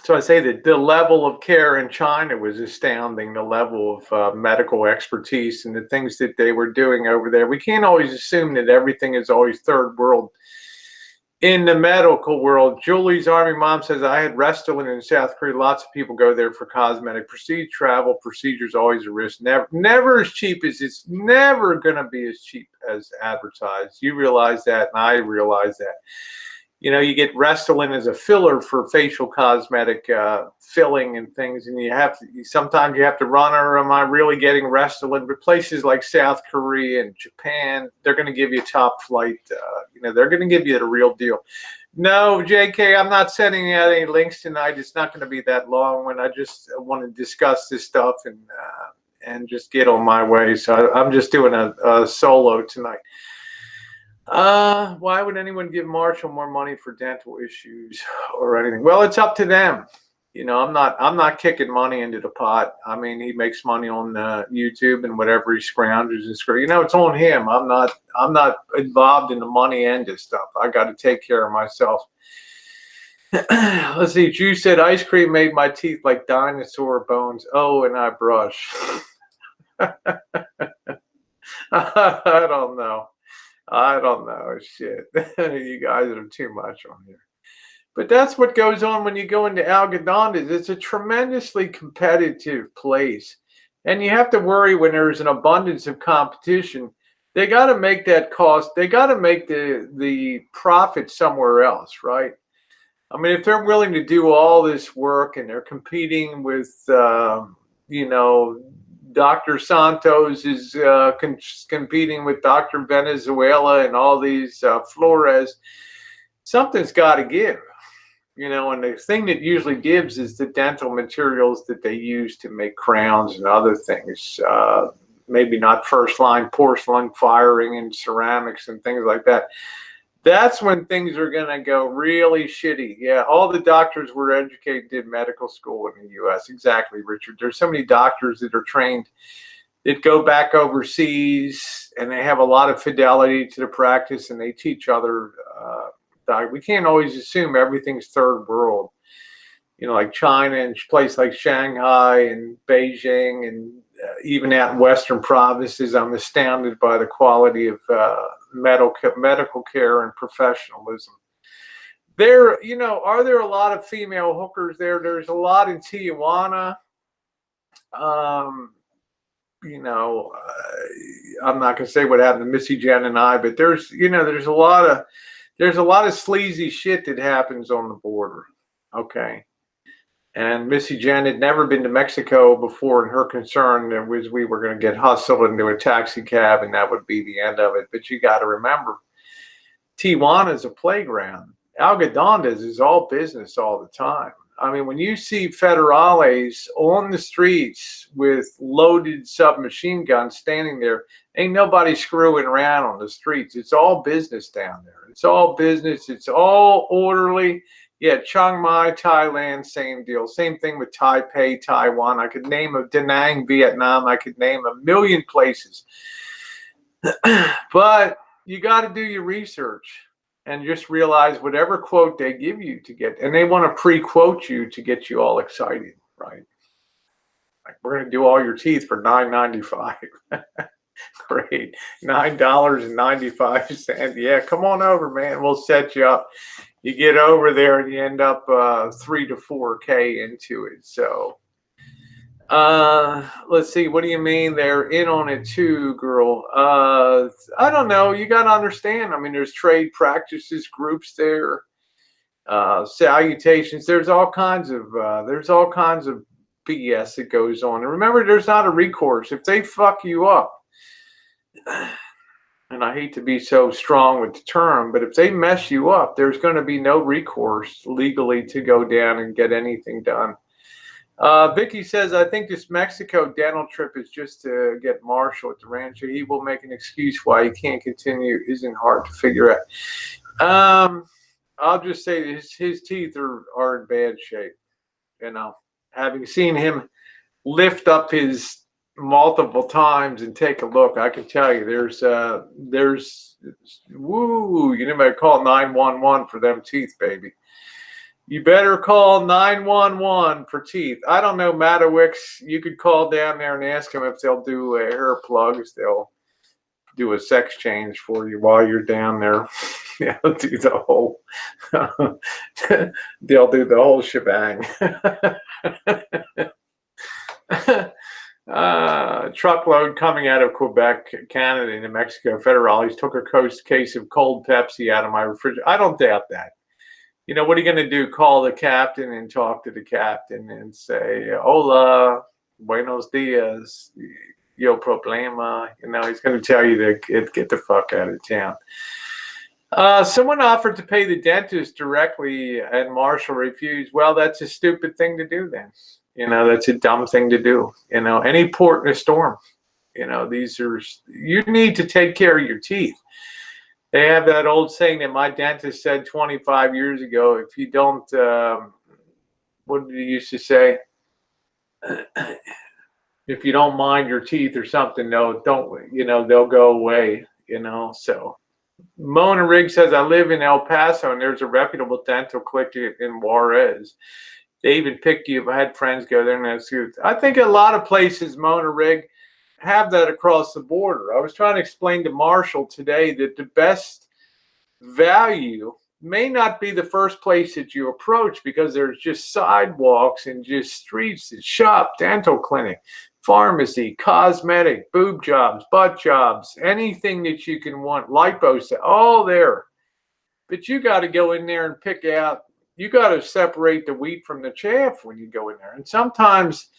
S1: So I say that the level of care in China was astounding, the level of medical expertise and the things that they were doing over there. We can't always assume that everything is always third world. In the medical world, Julie's Army Mom says, I had Restylane in South Korea. Lots of people go there for cosmetic procedure. Travel procedures always a risk. Never as cheap as it's never going to be as cheap as advertised. You realize that, and I realize that. You get Restylane as a filler for facial cosmetic filling and things, and sometimes you have to run, or am I really getting Restylane? But places like South Korea and Japan, they're going to give you top flight. They're going to give you the real deal. No, JK, I'm not sending out any links tonight. It's not going to be that long. When I just want to discuss this stuff and just get on my way. So I'm just doing a solo tonight. Why would anyone give Marshall more money for dental issues or anything? Well, it's up to them. I'm not kicking money into the pot. I mean, he makes money on YouTube and whatever he scrounges and it's on him. I'm not involved in the money end of stuff. I got to take care of myself. Let's see. Drew said ice cream made my teeth like dinosaur bones. Oh, and I brush. I don't know. Shit. You guys are too much on here. But that's what goes on when you go into algodontas. It's a tremendously competitive place. And you have to worry when there's an abundance of competition. They got to make that cost. They got to make the profit somewhere else, right? I mean, if they're willing to do all this work and they're competing with, Dr. Santos is competing with Dr. Venezuela and all these Flores, something's got to give, and the thing that usually gives is the dental materials that they use to make crowns and other things. Maybe not first line porcelain, firing and ceramics and things like that. That's when things are going to go really shitty. Yeah, all the doctors were educated, did medical school in the U.S. Exactly, Richard. There's so many doctors that are trained that go back overseas, and they have a lot of fidelity to the practice, and they teach other doctors. We can't always assume everything's third world. Like China and places like Shanghai and Beijing and even out in Western provinces, I'm astounded by the quality of medical care and professionalism. Are there a lot of female hookers there? There's a lot in Tijuana. I'm not going to say what happened to Missy Jenn and I, but there's a lot of sleazy shit that happens on the border. Okay. And Missy Jenn had never been to Mexico before, and her concern was we were going to get hustled into a taxi cab, and that would be the end of it. But you got to remember, Tijuana is a playground. Algodontas is all business all the time. I mean, when you see federales on the streets with loaded submachine guns standing there, ain't nobody screwing around on the streets. It's all business down there. It's all business. It's all orderly. Yeah, Chiang Mai, Thailand, same deal. Same thing with Taipei, Taiwan. I could name Da Nang, Vietnam. I could name a million places. But you got to do your research and just realize whatever quote they give you to get, and they want to pre-quote you to get you all excited, right? Like, we're going to do all your teeth for $9.95. Great. $9.95. Yeah, come on over, man. We'll set you up. You get over there and you end up 3 to 4K into it. So let's see. What do you mean they're in on it too, girl? I don't know. You got to understand. I mean, there's trade practices groups there. Salutations. There's all kinds of BS that goes on. And remember, there's not a recourse. If they fuck you up, and I hate to be so strong with the term, but if they mess you up, there's going to be no recourse legally to go down and get anything done. Vicky says, I think this Mexico dental trip is just to get Marshall at the Rancho. He will make an excuse why he can't continue. Isn't hard to figure out. I'll just say his teeth are in bad shape. You know, having seen him lift up his multiple times and take a look, I can tell you there's woo, you better call 911 for them teeth, baby. You better call 911 for teeth. I don't know, Matowicks, you could call down there and ask them if they'll do hair plugs. They'll do a sex change for you while you're down there. They'll do the whole they'll do the whole shebang. Truckload coming out of Quebec, Canada into Mexico. Federales took a case of cold Pepsi out of my refrigerator. I don't doubt that. You know, what are you going to do? Call the captain and talk to the captain and say, hola, buenos dias, yo problema. You know, he's going to tell you to get the fuck out of town. Someone offered to pay the dentist directly and Marshall refused. Well, that's a stupid thing to do then. You know, that's a dumb thing to do. You know, any port in a storm. You know, you need to take care of your teeth. They have that old saying that my dentist said 25 years ago, if you don't, what did he used to say? If you don't mind your teeth or something, they'll go away, you know. So Mona Riggs says, I live in El Paso and there's a reputable dental clinic in Juarez. They even pick you. I had friends go there and that's good. I think a lot of places, Mona Rig, have that across the border. I was trying to explain to Marshall today that the best value may not be the first place that you approach because there's just sidewalks and just streets that shop, dental clinic, pharmacy, cosmetic, boob jobs, butt jobs, anything that you can want, lipos, all there. But you got to go in there and pick out. You got to separate the wheat from the chaff when you go in there. And sometimes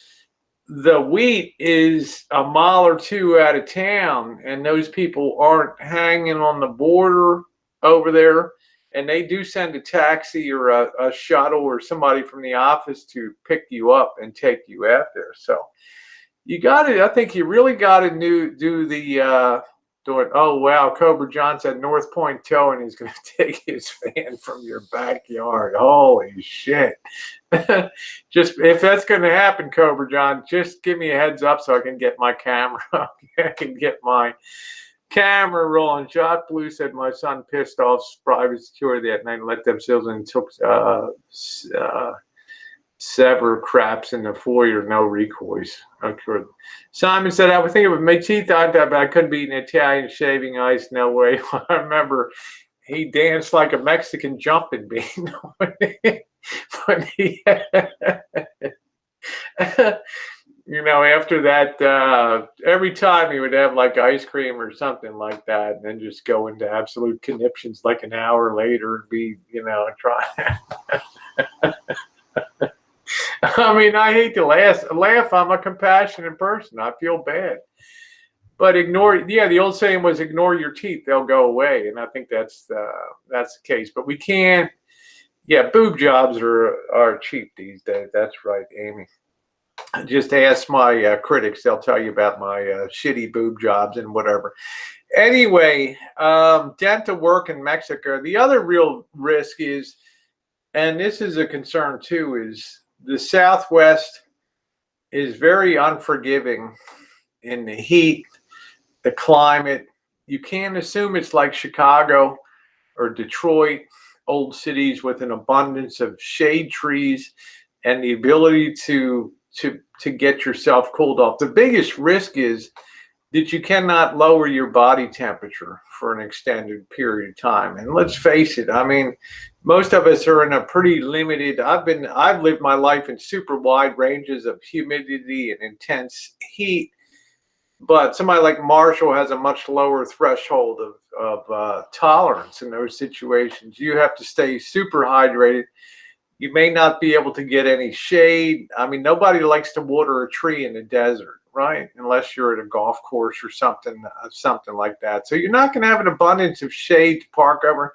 S1: the wheat is a mile or two out of town and those people aren't hanging on the border over there. And they do send a taxi or a shuttle or somebody from the office to pick you up and take you out there. So you got to, I think you really got to do the, oh, wow, Cobra John said North Point Towing is going to take his van from your backyard. Holy shit. Just if that's going to happen, Cobra John, just give me a heads up so I can get my camera. I can get my camera rolling. Shot Blue said my son pissed off private security that night and let themselves and took sever craps in the foyer, no recourse. Okay. Simon said, I would think it would make teeth out that, but I couldn't be an Italian shaving ice. No way. I remember he danced like a Mexican jumping bean. When he, you know, after that, every time he would have like ice cream or something like that, and then just go into absolute conniptions like an hour later and be, you know, try. I mean, I hate to laugh. I'm a compassionate person. I feel bad. But the old saying was ignore your teeth, they'll go away. And I think that's the case. But we can't, boob jobs are cheap these days. That's right, Amy. Just ask my critics. They'll tell you about my shitty boob jobs and whatever. Anyway, dental work in Mexico. The other real risk is, and this is a concern too, is the Southwest is very unforgiving in the heat, the climate. You can't assume it's like Chicago or Detroit, old cities with an abundance of shade trees and the ability to to get yourself cooled off. The biggest risk is that you cannot lower your body temperature for an extended period of time. And let's face it, I mean, most of us are in a pretty limited, I've lived my life in super wide ranges of humidity and intense heat, but somebody like Marshall has a much lower threshold of tolerance in those situations. You have to stay super hydrated. You may not be able to get any shade. I mean, nobody likes to water a tree in the desert, right? Unless you're at a golf course or something like that. So you're not going to have an abundance of shade to park over.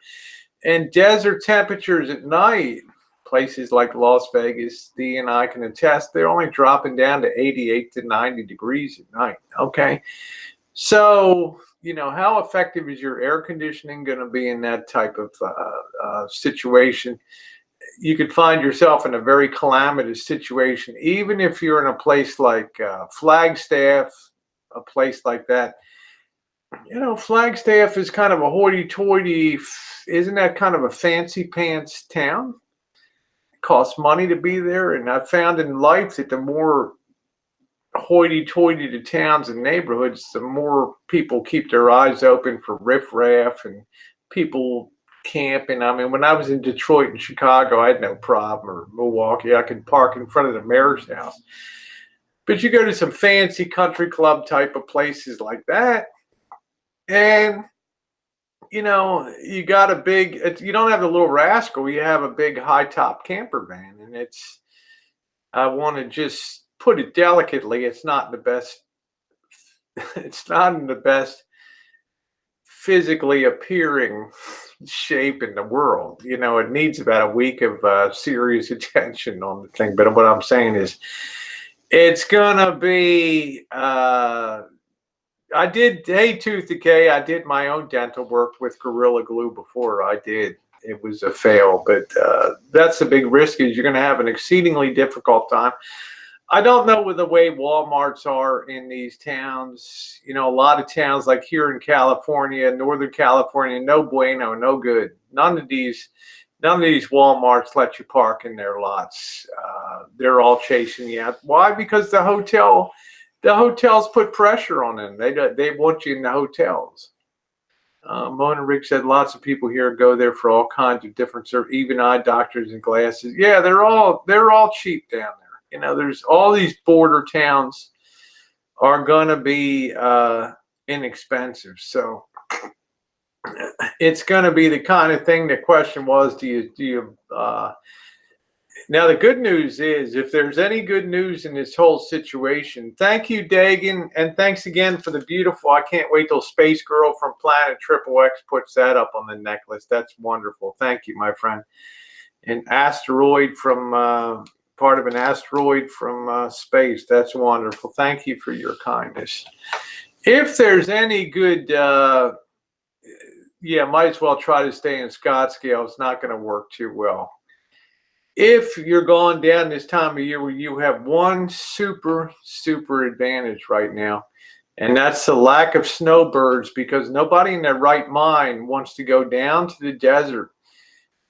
S1: And desert temperatures at night, places like Las Vegas, Dee and I can attest, they're only dropping down to 88 to 90 degrees at night, okay? So, you know, how effective is your air conditioning going to be in that type of situation? You could find yourself in a very calamitous situation, even if you're in a place like Flagstaff, a place like that. You know, Flagstaff is kind of a hoity-toity, isn't that kind of a fancy pants town? It costs money to be there, and I've found in life that the more hoity-toity the towns and neighborhoods, the more people keep their eyes open for riffraff and people camping. I mean, when I was in Detroit and Chicago, I had no problem, or Milwaukee, I could park in front of the mayor's house. But you go to some fancy country club type of places like that, and you know, you got a big, you don't have the little rascal, you have a big high top camper van, and it's, I want to just put it delicately, it's not in the best, it's not in the best physically appearing shape in the world. You know, it needs about a week of serious attention on the thing. But what I'm saying is, it's gonna be. I did, hey Tooth Decay, I did my own dental work with Gorilla Glue before. I did. It was a fail, but that's the big risk, is you're going to have an exceedingly difficult time. I don't know with the way Walmarts are in these towns. You know, a lot of towns like here in California, Northern California, no bueno, no good. None of these Walmarts let you park in their lots. They're all chasing you out. Why? Because the hotels put pressure on them. They want you in the hotels. Mona Rick said lots of people here go there for all kinds of different, even eye doctors and glasses. Yeah, they're all cheap down there. You know, there's all these border towns are going to be inexpensive. So it's going to be the kind of thing. The question was, do you now the good news is, if there's any good news in this whole situation, thank you, Dagan, and thanks again for the beautiful, I can't wait till Space Girl from Planet Triple X puts that up on the necklace. That's wonderful. Thank you, my friend. An asteroid from part of an asteroid from space. That's wonderful. Thank you for your kindness. If there's any good, yeah, might as well try to stay in Scottsdale. It's not going to work too well. If you're going down this time of year where you have one super advantage right now, and that's the lack of snowbirds, because nobody in their right mind wants to go down to the desert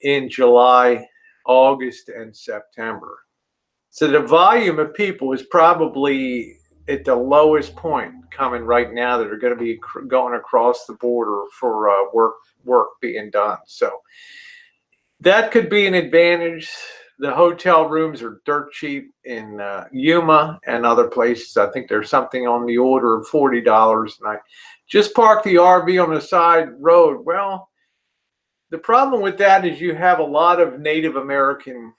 S1: in July, August, and September. So the volume of people is probably at the lowest point coming right now that are going to be going across the border for work being done. So that could be an advantage. The hotel rooms are dirt cheap in Yuma and other places. I think there's something on the order of $40 a night. Just park the RV on the side road. Well, the problem with that is you have a lot of Native American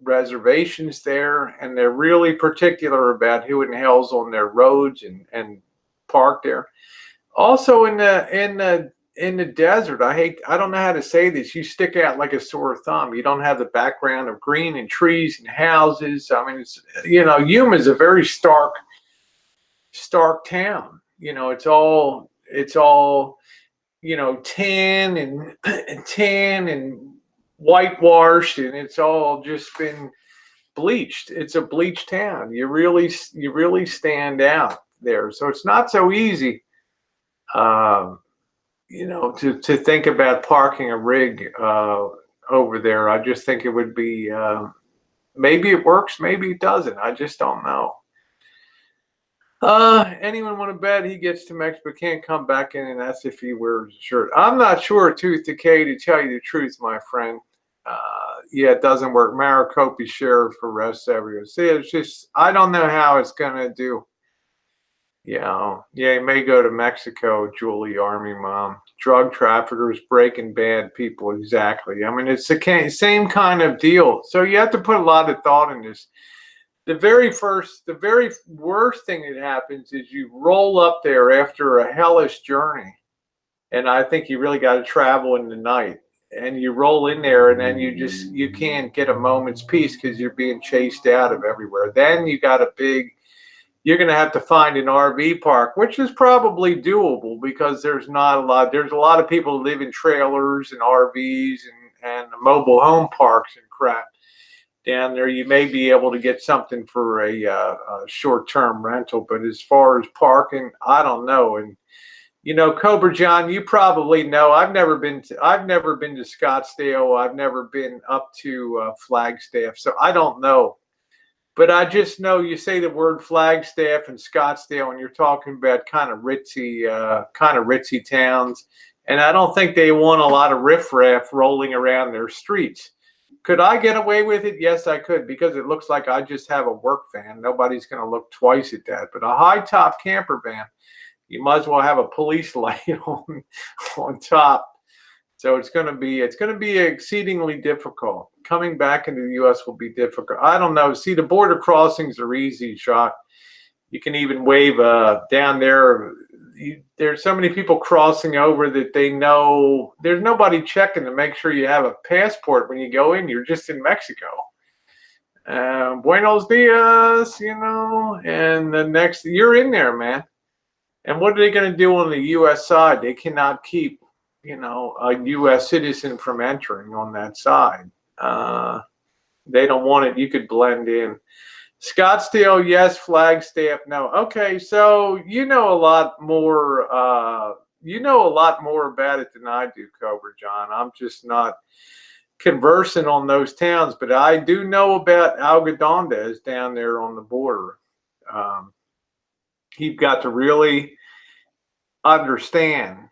S1: reservations there, and they're really particular about who in the hell's on their roads and park there. Also in the desert, I don't know how to say this, you stick out like a sore thumb. You don't have the background of green and trees and houses. I mean, it's, you know, Yuma is a very stark town. You know, it's all you know, tan and whitewashed, and it's all just been bleached. It's a bleached town. You really stand out there. So it's not so easy, you know, to think about parking a rig over there. I just think it would be maybe it works, maybe it doesn't. I just don't know. Anyone want to bet he gets to Mexico but can't come back in, and that's if he wears a shirt? I'm not sure, tooth decay, to tell you the truth, my friend. Yeah, it doesn't work. Maricopa sheriff arrests everyone. See, it's just, I don't know how it's going to do. Yeah, he may go to Mexico, Julie Army Mom. Drug traffickers, breaking bad people, exactly. I mean, it's the same kind of deal. So you have to put a lot of thought in this. The very worst thing that happens is you roll up there after a hellish journey. And I think you really got to travel in the night. And you roll in there, and then you can't get a moment's peace because you're being chased out of everywhere. Then you got you're going to have to find an RV park, which is probably doable because there's a lot of people who live in trailers and RVs and mobile home parks and crap down there. You may be able to get something for a short-term rental, but as far as parking, I don't know. And Cobra John, you probably know. I've never been to Scottsdale. I've never been up to Flagstaff, so I don't know. But I just know you say the word Flagstaff and Scottsdale, and you're talking about kind of ritzy towns, and I don't think they want a lot of riffraff rolling around their streets. Could I get away with it? Yes, I could, because it looks like I just have a work van. Nobody's going to look twice at that. But a high top camper van, you might as well have a police light on top. So it's going to be exceedingly difficult. Coming back into the U.S. will be difficult. I don't know. See, the border crossings are easy, Jacques. You can even wave down there. There's so many people crossing over that they know there's nobody checking to make sure you have a passport when you go in. You're just in Mexico. Buenos dias, and the next, you're in there, man. And what are they going to do on the U.S. side? They cannot keep, a U.S. citizen from entering on that side. They don't want it. You could blend in. Scottsdale, yes. Flagstaff, no. Okay, so you know a lot more. You know a lot more about it than I do, Cobra John. I'm just not conversing on those towns, but I do know about Algodondes down there on the border. You've got to really understand.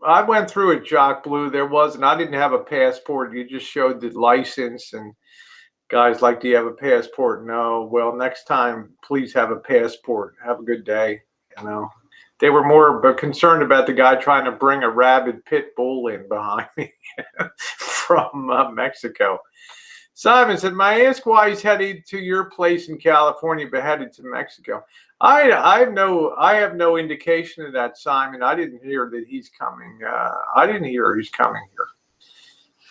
S1: I went through it, Jock Blue. I didn't have a passport. You just showed the license, and guys like, do you have a passport? No. Well, next time, please have a passport. Have a good day. They were more concerned about the guy trying to bring a rabid pit bull in behind me from Mexico. Simon said, may I ask why he's headed to your place in California but headed to Mexico? I have no indication of that, Simon. I didn't hear that he's coming. I didn't hear he's coming here.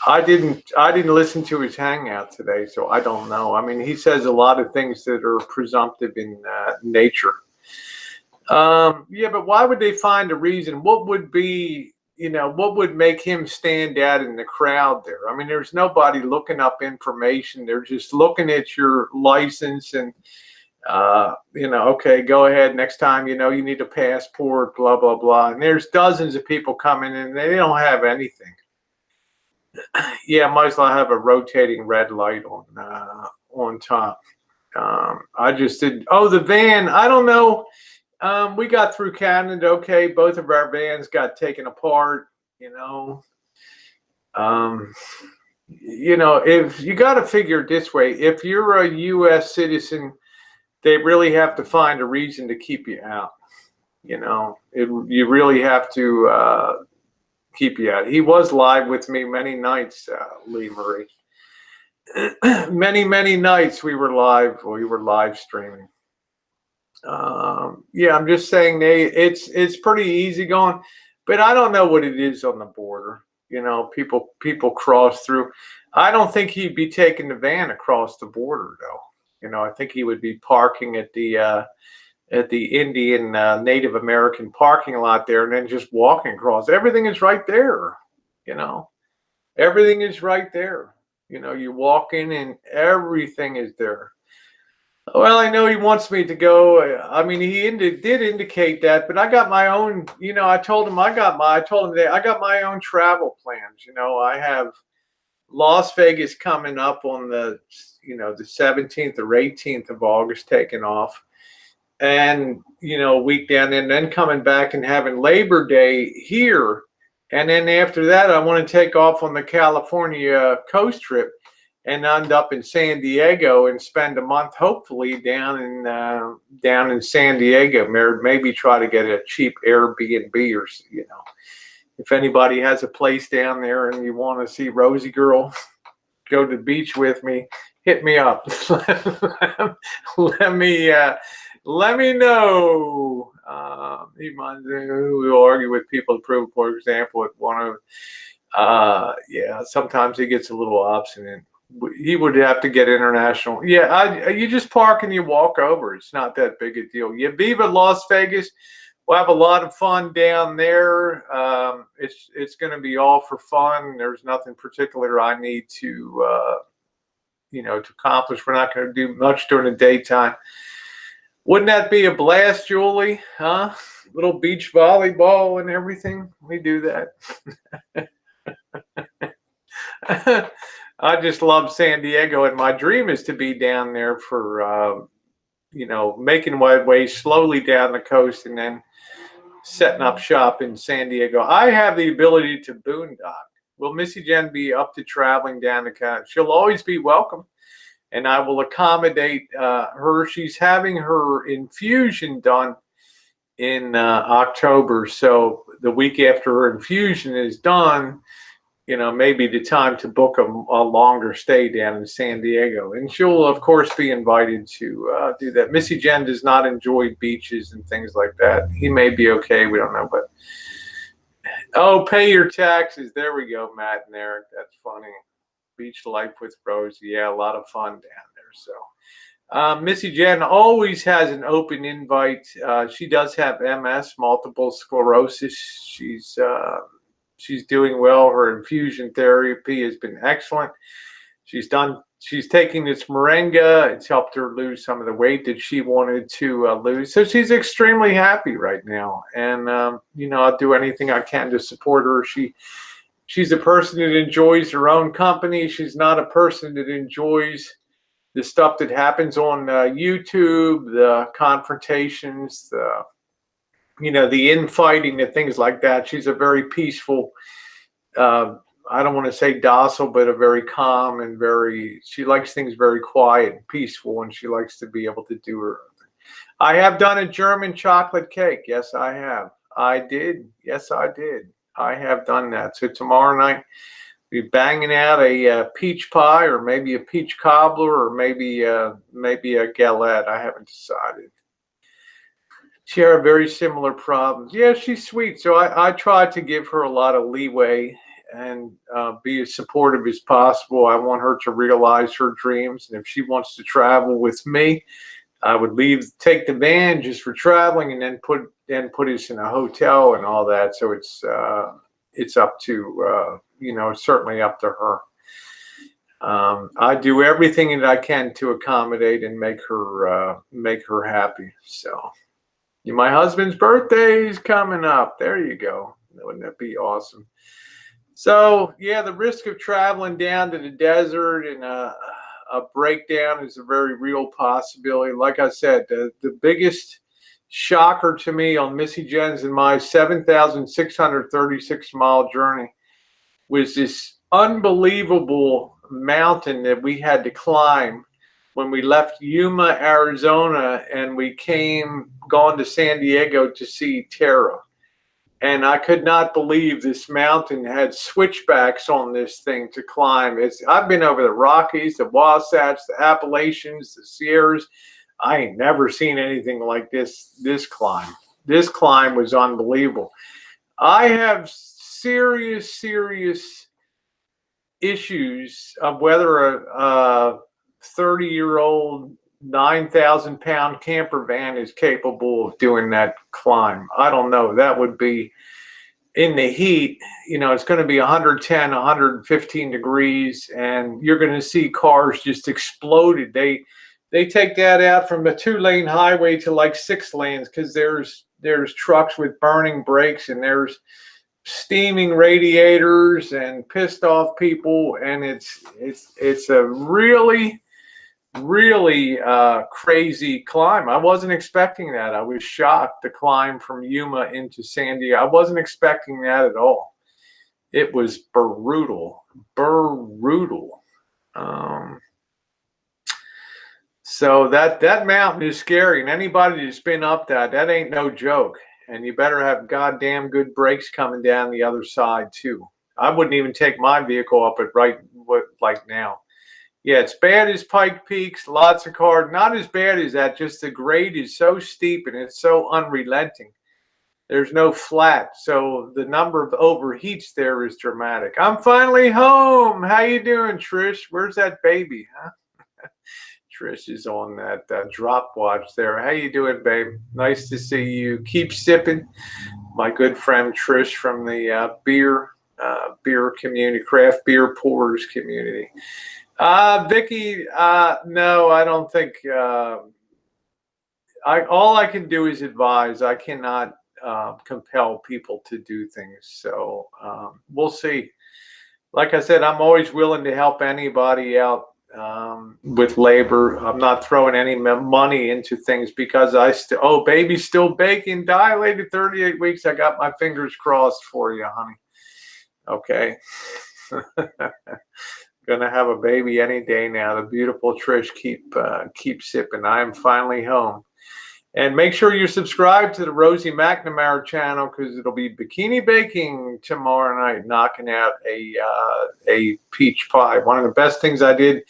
S1: I didn't listen to his hangout today, so I don't know. I mean, he says a lot of things that are presumptive in nature. Yeah, but why would they find a reason? What would be, what would make him stand out in the crowd there? I mean, there's nobody looking up information. They're just looking at your license and, okay, go ahead. Next time, you need a passport, blah, blah, blah. And there's dozens of people coming in. They don't have anything. Yeah, might as well have a rotating red light on top. I just did. Oh, the van. I don't know. We got through Canada. Okay, both of our vans got taken apart. If you got to figure it this way, if you're a U.S. citizen, they really have to find a reason to keep you out. You really have to keep you out. He was live with me many nights, Lee Marie. many nights we were live streaming. Yeah, I'm just saying it's pretty easy going, but I don't know what it is on the border. People cross through. I don't think he'd be taking the van across the border though. I think he would be parking at the Indian Native American parking lot there and then just walking across. Everything is right there. Everything is right there. You walk in and everything is there. Well, I know he wants me to go. I mean, he did indicate that, but I got my own, I told him I got my own travel plans. I have Las Vegas coming up on the, the 17th or 18th of August, taking off. And, a week down, and then coming back and having Labor Day here. And then after that, I want to take off on the California coast trip and end up in San Diego and spend a month, hopefully, down in San Diego. Maybe try to get a cheap Airbnb, or if anybody has a place down there and you want to see Rosie Girl go to the beach with me, hit me up. Let me know. He reminds me who argue with people to prove, for example, at one of, sometimes he gets a little obstinate. He would have to get international. Yeah, you just park and you walk over. It's not that big a deal. Yeah, Viva Las Vegas. We'll have a lot of fun down there. It's going to be all for fun. There's nothing particular I need to, to accomplish. We're not going to do much during the daytime. Wouldn't that be a blast, Julie? Huh? Little beach volleyball and everything. We do that. I just love San Diego, and my dream is to be down there for, making my way slowly down the coast and then setting up shop in San Diego. I have the ability to boondock. Will Missy Jenn be up to traveling down the coast? She'll always be welcome, and I will accommodate her. She's having her infusion done in October, so the week after her infusion is done, maybe the time to book a longer stay down in San Diego. And she'll, of course, be invited to do that. Missy Jenn does not enjoy beaches and things like that. He may be okay. We don't know. But, pay your taxes. There we go, Matt and Eric. That's funny. Beach life with Rosie. Yeah, a lot of fun down there. So Missy Jenn always has an open invite. She does have MS, multiple sclerosis. She's doing well. Her infusion therapy has been excellent. She's taking this moringa. It's helped her lose some of the weight that she wanted to lose. So she's extremely happy right now. And, I'll do anything I can to support her. She's a person that enjoys her own company. She's not a person that enjoys the stuff that happens on YouTube, the confrontations, the infighting and things like that. She's a very peaceful, I don't want to say docile, but a very calm and she likes things very quiet and peaceful, and she likes to be able to do her own thing. I have done a German chocolate cake. Yes, I have. I did. Yes, I did. I have done that. So tomorrow night, we'll be banging out a peach pie, or maybe a peach cobbler, or maybe a galette. I haven't decided. She had very similar problems. Yeah, she's sweet. So I try to give her a lot of leeway and be as supportive as possible. I want her to realize her dreams. And if she wants to travel with me, I would take the van just for traveling, and then put us in a hotel and all that. So it's up to, certainly up to her. I do everything that I can to accommodate and make her happy. So. My husband's birthday is coming up. There you go. Wouldn't that be awesome? So, yeah, the risk of traveling down to the desert and a breakdown is a very real possibility. Like I said, the biggest shocker to me on Missy Jenn's and my 7,636-mile journey was this unbelievable mountain that we had to climb when we left Yuma, Arizona, and we gone to San Diego to see Tara. And I could not believe this mountain had switchbacks on this thing to climb. I've been over the Rockies, the Wasatch, the Appalachians, the Sierras. I ain't never seen anything like this climb. This climb was unbelievable. I have serious issues of whether a 30-year-old 9,000-pound camper van is capable of doing that climb. I don't know. That would be in the heat. It's going to be 110, 115 degrees, and you're going to see cars just exploded. They take that out from a 2-lane highway to like 6 lanes, because there's trucks with burning brakes, and there's steaming radiators and pissed off people, and it's a really crazy climb. I wasn't expecting that. I was shocked, the climb from Yuma into San Diego. I wasn't expecting that at all. It was brutal. So that mountain is scary, and anybody that's been up that ain't no joke. And you better have goddamn good brakes coming down the other side too. I wouldn't even take my vehicle up it like now. Yeah, it's bad as Pike Peaks, lots of cars. Not as bad as that, just the grade is so steep and it's so unrelenting. There's no flat, so the number of overheats there is dramatic. I'm finally home. How you doing, Trish? Where's that baby, huh? Trish is on that drop watch there. How you doing, babe? Nice to see you. Keep sipping. My good friend Trish from the beer community, craft beer pourers community. Vicky, no, I don't think. All I can do is advise. I cannot compel people to do things. So we'll see. Like I said, I'm always willing to help anybody out with labor. I'm not throwing any money into things because baby's still baking, dilated 38 weeks. I got my fingers crossed for you, honey. Okay. Gonna have a baby any day now. The beautiful Trish, keep sipping. I am finally home. And make sure you're subscribed to the Rosie McNamara channel, because it'll be bikini baking tomorrow night, knocking out a peach pie. One of the best things I did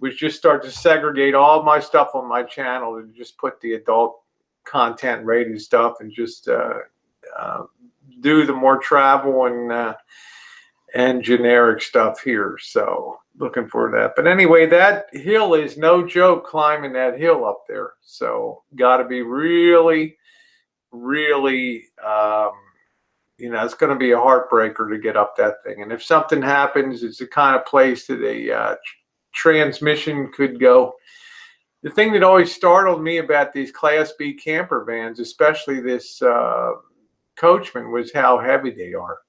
S1: was just start to segregate all my stuff on my channel and just put the adult content rated stuff and just do the more travel and generic stuff here. So looking forward to that. But anyway, that hill is no joke, climbing that hill up there. So got to be really it's going to be a heartbreaker to get up that thing. And if something happens, it's the kind of place that a transmission could go. The thing that always startled me about these Class B camper vans, especially this Coachman, was how heavy they are.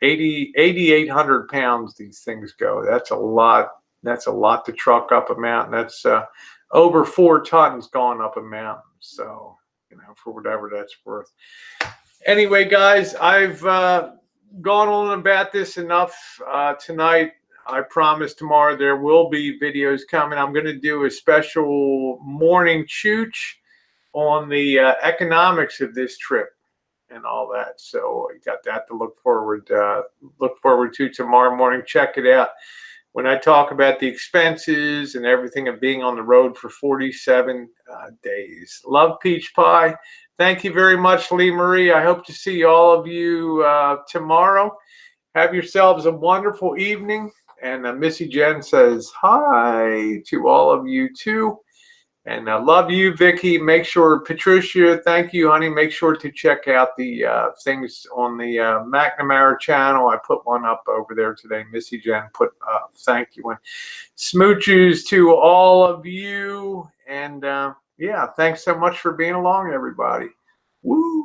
S1: 8,800 pounds these things go. That's a lot. That's a lot to truck up a mountain. That's over 4 tons going up a mountain. So, for whatever that's worth. Anyway, guys, I've gone on about this enough tonight. I promise tomorrow there will be videos coming. I'm going to do a special morning chooch on the economics of this trip and all that. So you got that to look forward to tomorrow morning. Check it out when I talk about the expenses and everything of being on the road for 47 days. Love peach pie. Thank you very much, Lee Marie. I hope to see all of you tomorrow. Have yourselves a wonderful evening. And Missy Jenn says hi to all of you too. And I love you, Vicky. Make sure, Patricia, thank you, honey. Make sure to check out the things on the McNamara channel. I put one up over there today. Missy Jenn put thank you. And smooches to all of you. And yeah, thanks so much for being along, everybody. Woo!